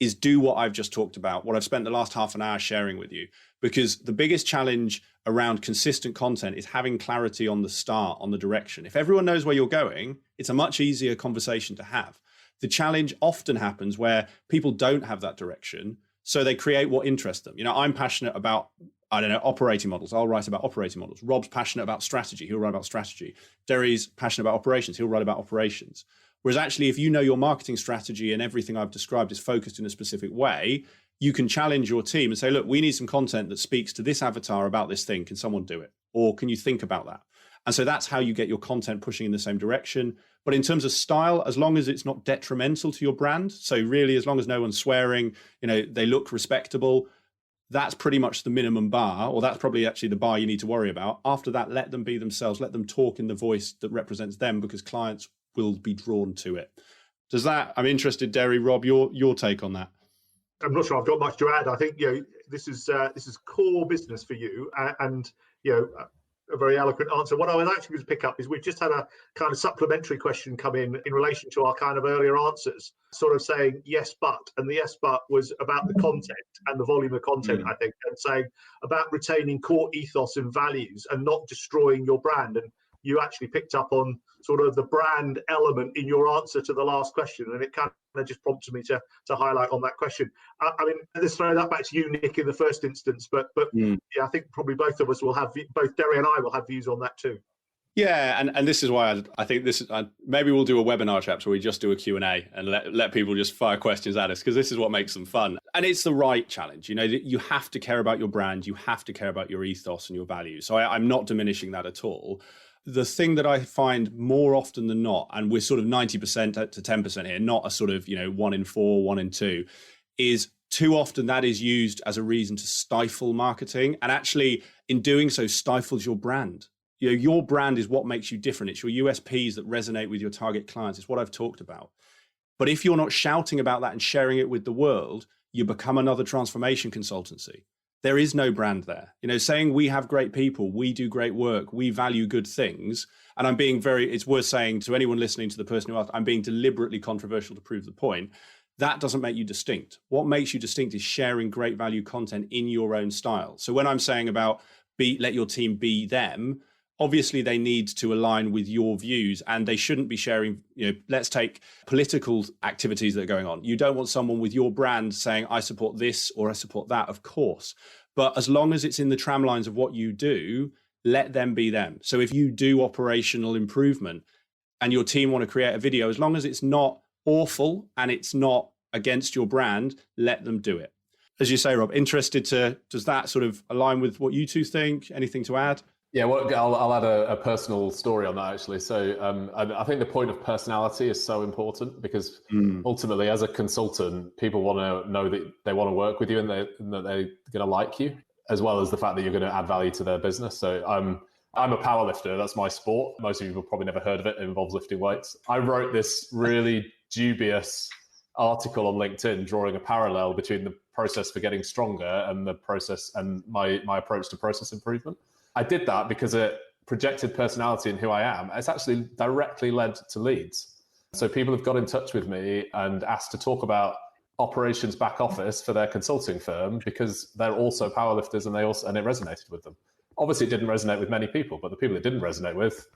S4: Is do what I've just talked about, what I've spent the last half an hour sharing with you. Because the biggest challenge around consistent content is having clarity on the start, on the direction. If everyone knows where you're going, it's a much easier conversation to have. The challenge often happens where people don't have that direction, so they create what interests them. I'm passionate about, operating models. I'll write about operating models. Rob's passionate about strategy. He'll write about strategy. Derry's passionate about operations. He'll write about operations. Whereas actually, if you know your marketing strategy and everything I've described is focused in a specific way, you can challenge your team and say, look, we need some content that speaks to this avatar about this thing. Can someone do it? Or can you think about that? And so that's how you get your content pushing in the same direction. But in terms of style, as long as it's not detrimental to your brand, so really as long as no one's swearing, they look respectable, that's pretty much the minimum bar, or that's probably actually the bar you need to worry about. After that, let them be themselves, let them talk in the voice that represents them, because clients will be drawn to it. I'm interested, Derry, Rob, your take on that.
S3: I'm not sure I've got much to add. I think this is core business for you, and a very eloquent answer. What I was actually going to pick up is we've just had a kind of supplementary question come in relation to our kind of earlier answers, sort of saying yes but, and the yes but was about the content and the volume of content, I think, and saying about retaining core ethos and values and not destroying your brand. And you actually picked up on sort of the brand element in your answer to the last question, and it kind of just prompted me to highlight on that question. I mean, let's throw that back to you, Nick, in the first instance, but yeah, I think probably both of us will have, both Derry and I will have views on that too.
S4: Yeah, and this is why I think this is, maybe we'll do a webinar, chaps, where we just do a Q&A and let people just fire questions at us, because this is what makes them fun. And it's the right challenge. You have to care about your brand, you have to care about your ethos and your values. So I'm not diminishing that at all. The thing that I find more often than not, and we're sort of 90% to 10% here, not a sort of 1 in 4, 1 in 2, is too often that is used as a reason to stifle marketing, and actually in doing so stifles your brand. Your brand is what makes you different. It's your USPs that resonate with your target clients. It's what I've talked about. But if you're not shouting about that and sharing it with the world, you become another transformation consultancy. There is no brand there. Saying we have great people, we do great work, we value good things. And it's worth saying to anyone listening, to the person who asked, I'm being deliberately controversial to prove the point. That doesn't make you distinct. What makes you distinct is sharing great value content in your own style. So when I'm saying about let your team be them, obviously they need to align with your views, and they shouldn't be sharing, let's take political activities that are going on. You don't want someone with your brand saying, I support this or I support that, of course. But as long as it's in the tramlines of what you do, let them be them. So if you do operational improvement and your team want to create a video, as long as it's not awful and it's not against your brand, let them do it. As you say, Rob, does that sort of align with what you two think? Anything to add?
S2: Yeah, well, I'll add a personal story on that, actually. So I think the point of personality is so important, because ultimately, as a consultant, people want to know that they want to work with you and that they're going to like you, as well as the fact that you're going to add value to their business. So I'm a power lifter. That's my sport. Most of you have probably never heard of it. It involves lifting weights. I wrote this really dubious article on LinkedIn drawing a parallel between the process for getting stronger and the process and my approach to process improvement. I did that because it projected personality in who I am. It's actually directly led to leads. So people have got in touch with me and asked to talk about operations back office for their consulting firm, because they're also powerlifters and it resonated with them. Obviously, it didn't resonate with many people, but the people it didn't resonate with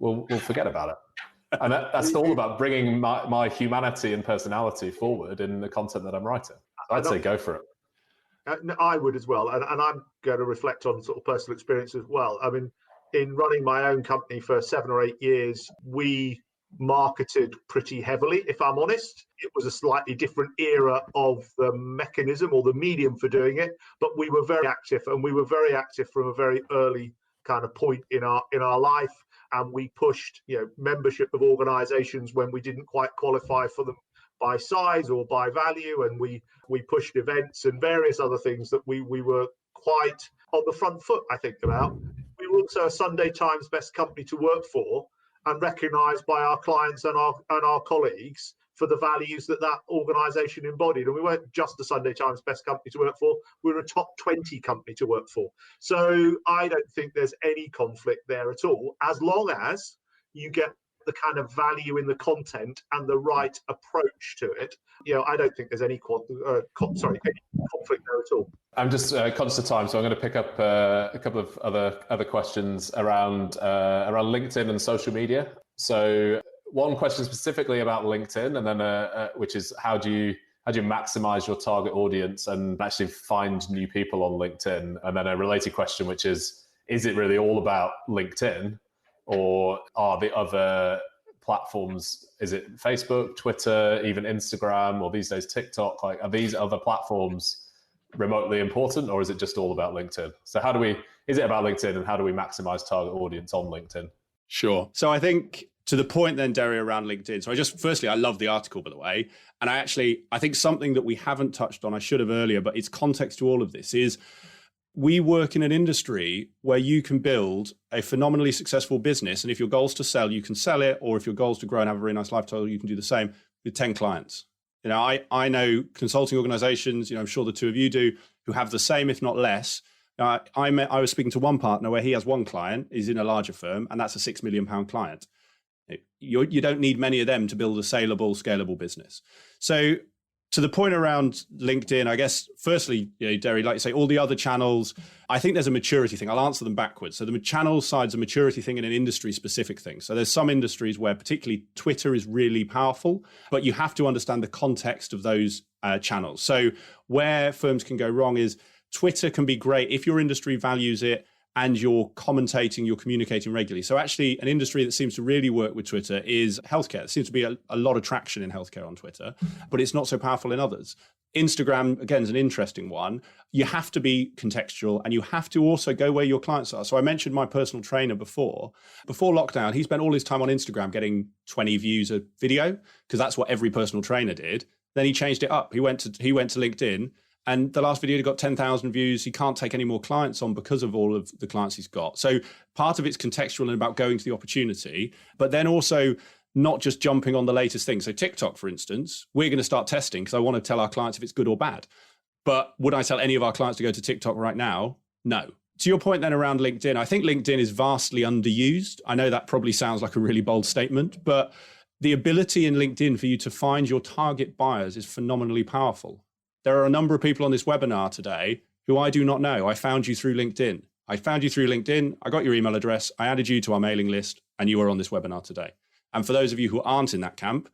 S2: will forget about it. And that's all about bringing my humanity and personality forward in the content that I'm writing. I'd say go for it.
S3: I would as well, and I'm going to reflect on sort of personal experience as well. I mean, in running my own company for 7 or 8 years, we marketed pretty heavily, if I'm honest. It was a slightly different era of the mechanism or the medium for doing it, but we were very active, and we were very active from a very early kind of point in our life. And we pushed membership of organizations when we didn't quite qualify for them by size or by value, and we pushed events and various other things that we were quite on the front foot, I think, about. We were also a Sunday Times Best Company to work for, and recognised by our clients and our colleagues for the values that organisation embodied. And we weren't just a Sunday Times Best Company to work for, we were a top 20 company to work for. So I don't think there's any conflict there at all, as long as you get the kind of value in the content and the right approach to it. I don't think there's any conflict there at all.
S2: I'm just conscious of time, so I'm going to pick up a couple of other questions around LinkedIn and social media. So one question specifically about LinkedIn, and then which is how do you maximize your target audience and actually find new people on LinkedIn? And then a related question, which is it really all about LinkedIn? Or are the other platforms, is it Facebook, Twitter, even Instagram, or these days TikTok? Are these other platforms remotely important, or is it just all about LinkedIn? So how do is it about LinkedIn, and how do we maximize target audience on LinkedIn?
S4: Sure. So I think to the point then, Derry, around LinkedIn. So firstly, I love the article, by the way. And I think something that we haven't touched on, I should have earlier, but it's context to all of this, is we work in an industry where you can build a phenomenally successful business. And if your goal is to sell, you can sell it. Or if your goal is to grow and have a very nice lifestyle, you can do the same with 10 clients. I know consulting organizations, I'm sure the two of you do, who have the same, if not less. I was speaking to one partner where he has one client, is in a larger firm, and that's a £6 million client. You don't need many of them to build a saleable, scalable business. So to the point around LinkedIn, I guess, firstly, Derry, like you say, all the other channels, I think there's a maturity thing. I'll answer them backwards. So the channel side's a maturity thing and an industry-specific thing. So there's some industries where particularly Twitter is really powerful, but you have to understand the context of those channels. So where firms can go wrong is Twitter can be great if your industry values it and you're commentating, you're communicating regularly. So actually an industry that seems to really work with Twitter is healthcare. There seems to be a lot of traction in healthcare on Twitter, but it's not so powerful in others. Instagram, again, is an interesting one. You have to be contextual and you have to also go where your clients are. So I mentioned my personal trainer before. Before lockdown, he spent all his time on Instagram getting 20 views a video because that's what every personal trainer did. Then he changed it up. He went to LinkedIn. And the last video got 10,000 views. He can't take any more clients on because of all of the clients he's got. So part of it's contextual and about going to the opportunity, but then also not just jumping on the latest thing. So TikTok, for instance, we're going to start testing because I want to tell our clients if it's good or bad. But would I tell any of our clients to go to TikTok right now? No. To your point then around LinkedIn, I think LinkedIn is vastly underused. I know that probably sounds like a really bold statement, but the ability in LinkedIn for you to find your target buyers is phenomenally powerful. There are a number of people on this webinar today who I do not know. I found you through LinkedIn. I got your email address, I added you to our mailing list, and you are on this webinar today. And for those of you who aren't in that camp,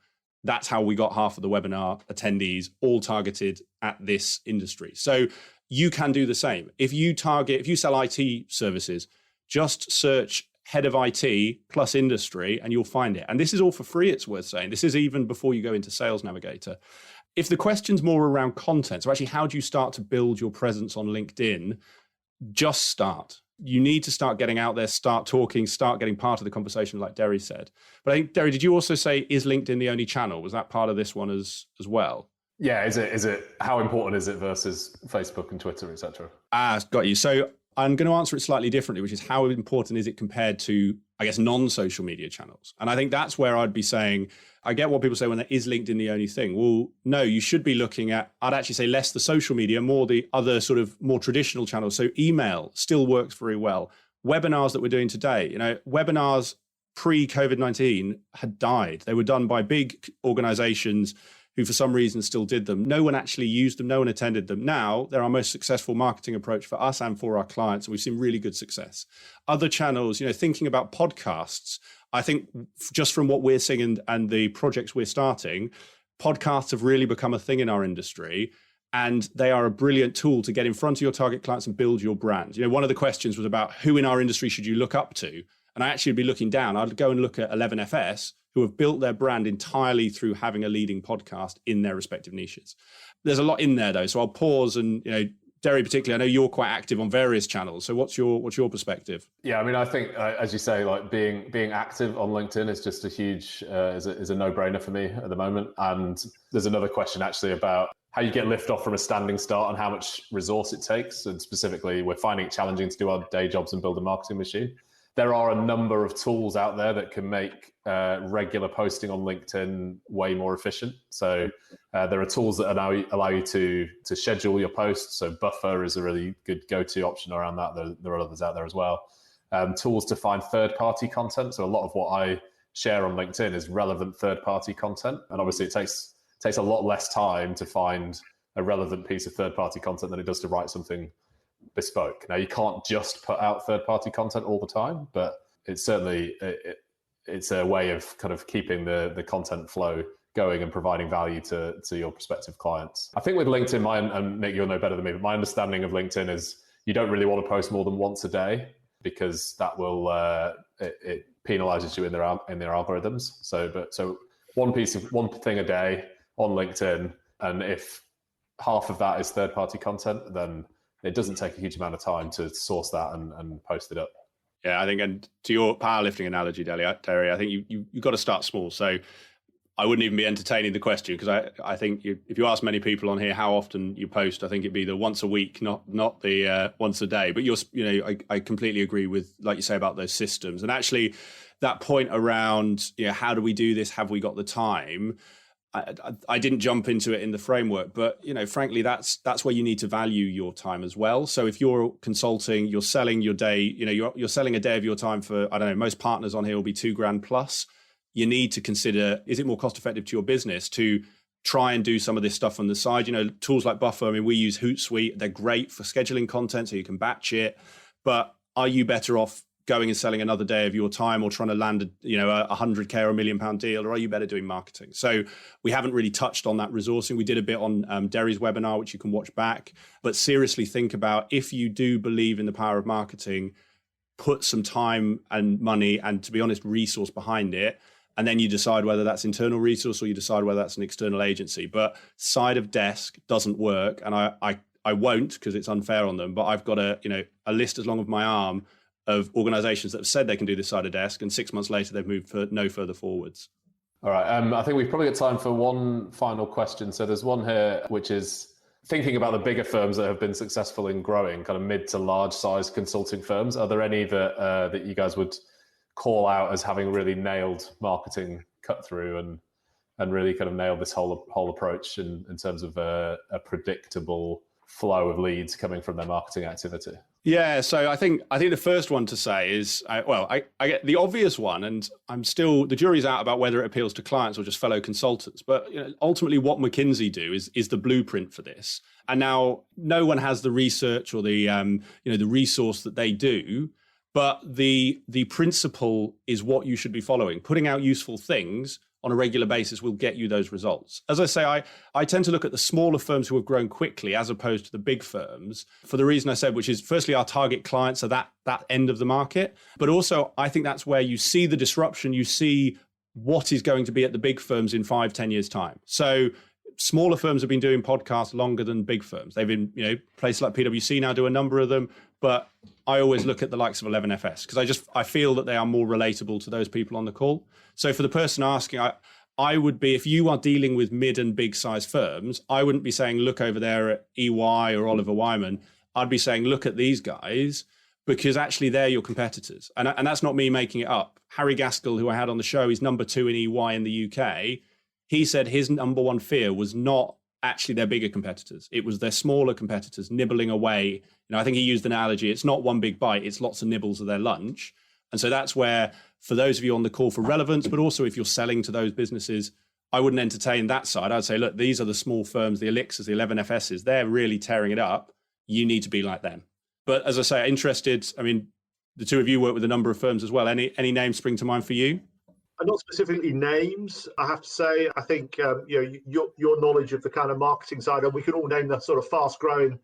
S4: that's how we got half of the webinar attendees all targeted at this industry. So you can do the same. If you sell IT services, just search head of IT plus industry and you'll find it. And this is all for free, it's worth saying. This is even before you go into Sales Navigator. If the question's more around content, so actually how do you start to build your presence on LinkedIn? Just start. You need to start getting out there, start talking, start getting part of the conversation like Derry said. But I think, Derry, did you also say, is LinkedIn the only channel? Was that part of this one as well?
S2: Yeah, is it how important is it versus Facebook and Twitter, etc.?
S4: Got you. So I'm going to answer it slightly differently, which is how important is it compared to, I guess, non-social media channels? And I think that's where I'd be saying, I get what people say when is LinkedIn the only thing? Well, no, you should be looking at, I'd actually say less the social media, more the other sort of more traditional channels. So email still works very well. Webinars that we're doing today, webinars pre-COVID-19 had died. They were done by big organizations who for some reason still did them. No one actually used them. No one attended them. Now they're our most successful marketing approach for us and for our clients. And we've seen really good success. Other channels, thinking about podcasts, I think just from what we're seeing and the projects we're starting, podcasts have really become a thing in our industry. And they are a brilliant tool to get in front of your target clients and build your brand. One of the questions was about who in our industry should you look up to? And I actually would be looking down. I'd go and look at 11FS, who have built their brand entirely through having a leading podcast in their respective niches. There's a lot in there though. So I'll pause and, Derry particularly, I know you're quite active on various channels. So what's your perspective?
S2: Yeah, I mean, I think, as you say, like being active on LinkedIn is just a huge, is a no-brainer for me at the moment. And there's another question actually about how you get lift off from a standing start and how much resource it takes. And specifically, we're finding it challenging to do our day jobs and build a marketing machine. There are a number of tools out there that can make regular posting on LinkedIn way more efficient. So there are tools that allow you to schedule your posts. So Buffer is a really good go-to option around that. There are others out there as well. Tools to find third-party content. So a lot of what I share on LinkedIn is relevant third-party content. And obviously it takes a lot less time to find a relevant piece of third-party content than it does to write something bespoke. Now, you can't just put out third-party content all the time, but it's certainly it's a way of kind of keeping the content flow going and providing value to your prospective clients. I think with LinkedIn, and Nick, you'll know better than me, but my understanding of LinkedIn is you don't really want to post more than once a day because that will it penalizes you in their algorithms. So one thing a day on LinkedIn, and if half of that is third-party content, then it doesn't take a huge amount of time to source that and post it up.
S4: Yeah, I think, and to your powerlifting analogy, Terry, I think you've got to start small. So I wouldn't even be entertaining the question, because I think if you ask many people on here how often you post, I think it'd be the once a week, not the once a day. But I completely agree with, like you say, about those systems. And actually that point around, how do we do this? Have we got the time? I didn't jump into it in the framework, but frankly, that's where you need to value your time as well. So if you're consulting, you're selling your day, you're selling a day of your time for, I don't know, most partners on here will be $2,000 plus. You need to consider, is it more cost effective to your business to try and do some of this stuff on the side? Tools like Buffer, I mean, we use Hootsuite. They're great for scheduling content so you can batch it. But are you better off going and selling another day of your time, or trying to land a $100K or £1 million deal, or are you better doing marketing? So we haven't really touched on that resourcing. We did a bit on Derry's webinar, which you can watch back. But seriously, think about, if you do believe in the power of marketing, put some time and money and, to be honest, resource behind it. And then you decide whether that's internal resource or you decide whether that's an external agency. But side of desk doesn't work. And I won't, because it's unfair on them. But I've got a list as long as my arm of organizations that have said they can do this side of desk, and 6 months later they've moved no further forwards.
S2: All right. I think we've probably got time for one final question. So there's one here, which is thinking about the bigger firms that have been successful in growing, kind of mid to large size consulting firms. Are there any that you guys would call out as having really nailed marketing cut through and really kind of nailed this whole approach in terms of a predictable flow of leads coming from their marketing activity?
S4: Yeah, so I think the first one to say is, I get the obvious one, and the jury's out about whether it appeals to clients or just fellow consultants. But ultimately, what McKinsey do is the blueprint for this. And now no one has the research or the the resource that they do, but the principle is what you should be following. Putting out useful things on a regular basis will get you those results. As I say, I tend to look at the smaller firms who have grown quickly as opposed to the big firms, for the reason I said, which is firstly our target clients are that end of the market. But also I think that's where you see the disruption, you see what is going to be at the big firms in 5-10 years time. So smaller firms have been doing podcasts longer than big firms. They've been, places like PwC now do a number of them, but I always look at the likes of 11FS because I feel that they are more relatable to those people on the call. So for the person asking, I would be, if you are dealing with mid and big size firms, I wouldn't be saying, look over there at EY or Oliver Wyman. I'd be saying, look at these guys, because actually they're your competitors. And that's not me making it up. Harry Gaskell, who I had on the show, is number 2 in EY in the UK. He said his number one fear was not actually their bigger competitors. It was their smaller competitors nibbling away. I think he used an analogy. It's not one big bite. It's lots of nibbles of their lunch. And so that's where, for those of you on the call for relevance, but also if you're selling to those businesses, I wouldn't entertain that side. I'd say, look, these are the small firms, the Elixirs, the 11FSs. They're really tearing it up. You need to be like them. But as I say, interested, the two of you work with a number of firms as well. Any names spring to mind for you?
S3: Not specifically names, I have to say. I think your knowledge of the kind of marketing side, and we can all name the sort of fast-growing,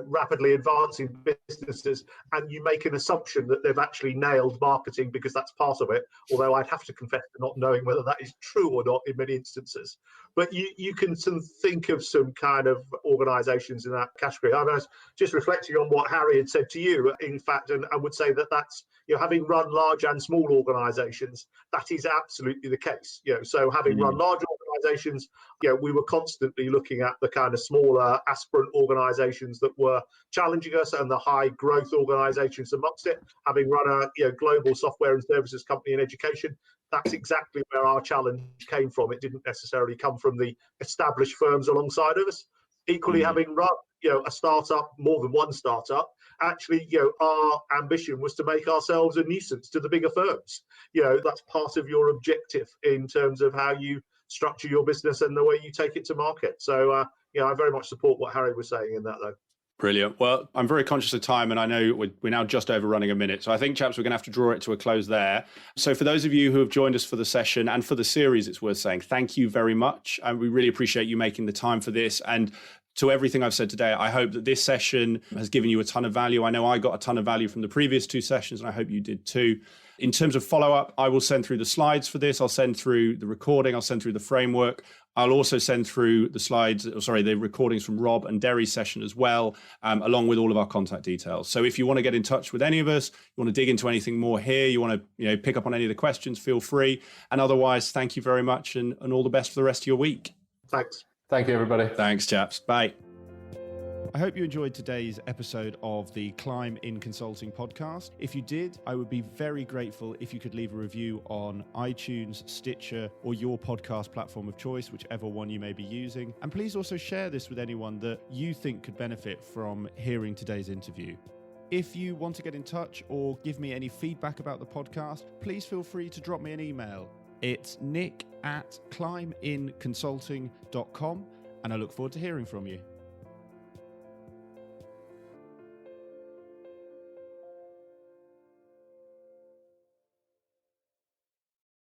S3: rapidly advancing businesses, and you make an assumption that they've actually nailed marketing because that's part of it. Although I'd have to confess to not knowing whether that is true or not in many instances. But you can think of some kind of organisations in that category. I was just reflecting on what Harry had said to you, in fact, and I would say that's having run large and small organisations, that is absolutely the case. So having run large organisations, we were constantly looking at the kind of smaller aspirant organisations that were challenging us and the high growth organisations amongst it. Having run a global software and services company in education, that's exactly where our challenge came from. It didn't necessarily come from the established firms alongside of us. Equally, having run a startup, more than one startup, actually, our ambition was to make ourselves a nuisance to the bigger firms. That's part of your objective in terms of how you structure your business and the way you take it to market. So, I very much support what Harry was saying in that, though.
S4: Brilliant. Well, I'm very conscious of time, and I know we're now just overrunning a minute. So I think, chaps, we're going to have to draw it to a close there. So for those of you who have joined us for the session and for the series, it's worth saying thank you very much. And we really appreciate you making the time for this. And to everything I've said today, I hope that this session has given you a ton of value. I know I got a ton of value from the previous 2 sessions, and I hope you did too. In terms of follow-up, I will send through the slides for this. I'll send through the recording. I'll send through the framework. I'll also send through the recordings from Rob and Derry's session as well, along with all of our contact details. So if you want to get in touch with any of us, you want to dig into anything more here, you want to pick up on any of the questions, feel free. And otherwise, thank you very much and all the best for the rest of your week.
S3: Thanks.
S2: Thank you, everybody.
S4: Thanks, chaps. Bye.
S1: I hope you enjoyed today's episode of the Climb in Consulting podcast. If you did, I would be very grateful if you could leave a review on iTunes, Stitcher, or your podcast platform of choice, whichever one you may be using. And please also share this with anyone that you think could benefit from hearing today's interview. If you want to get in touch or give me any feedback about the podcast, please feel free to drop me an email. It's nick@climbinconsulting.com, and I look forward to hearing from you.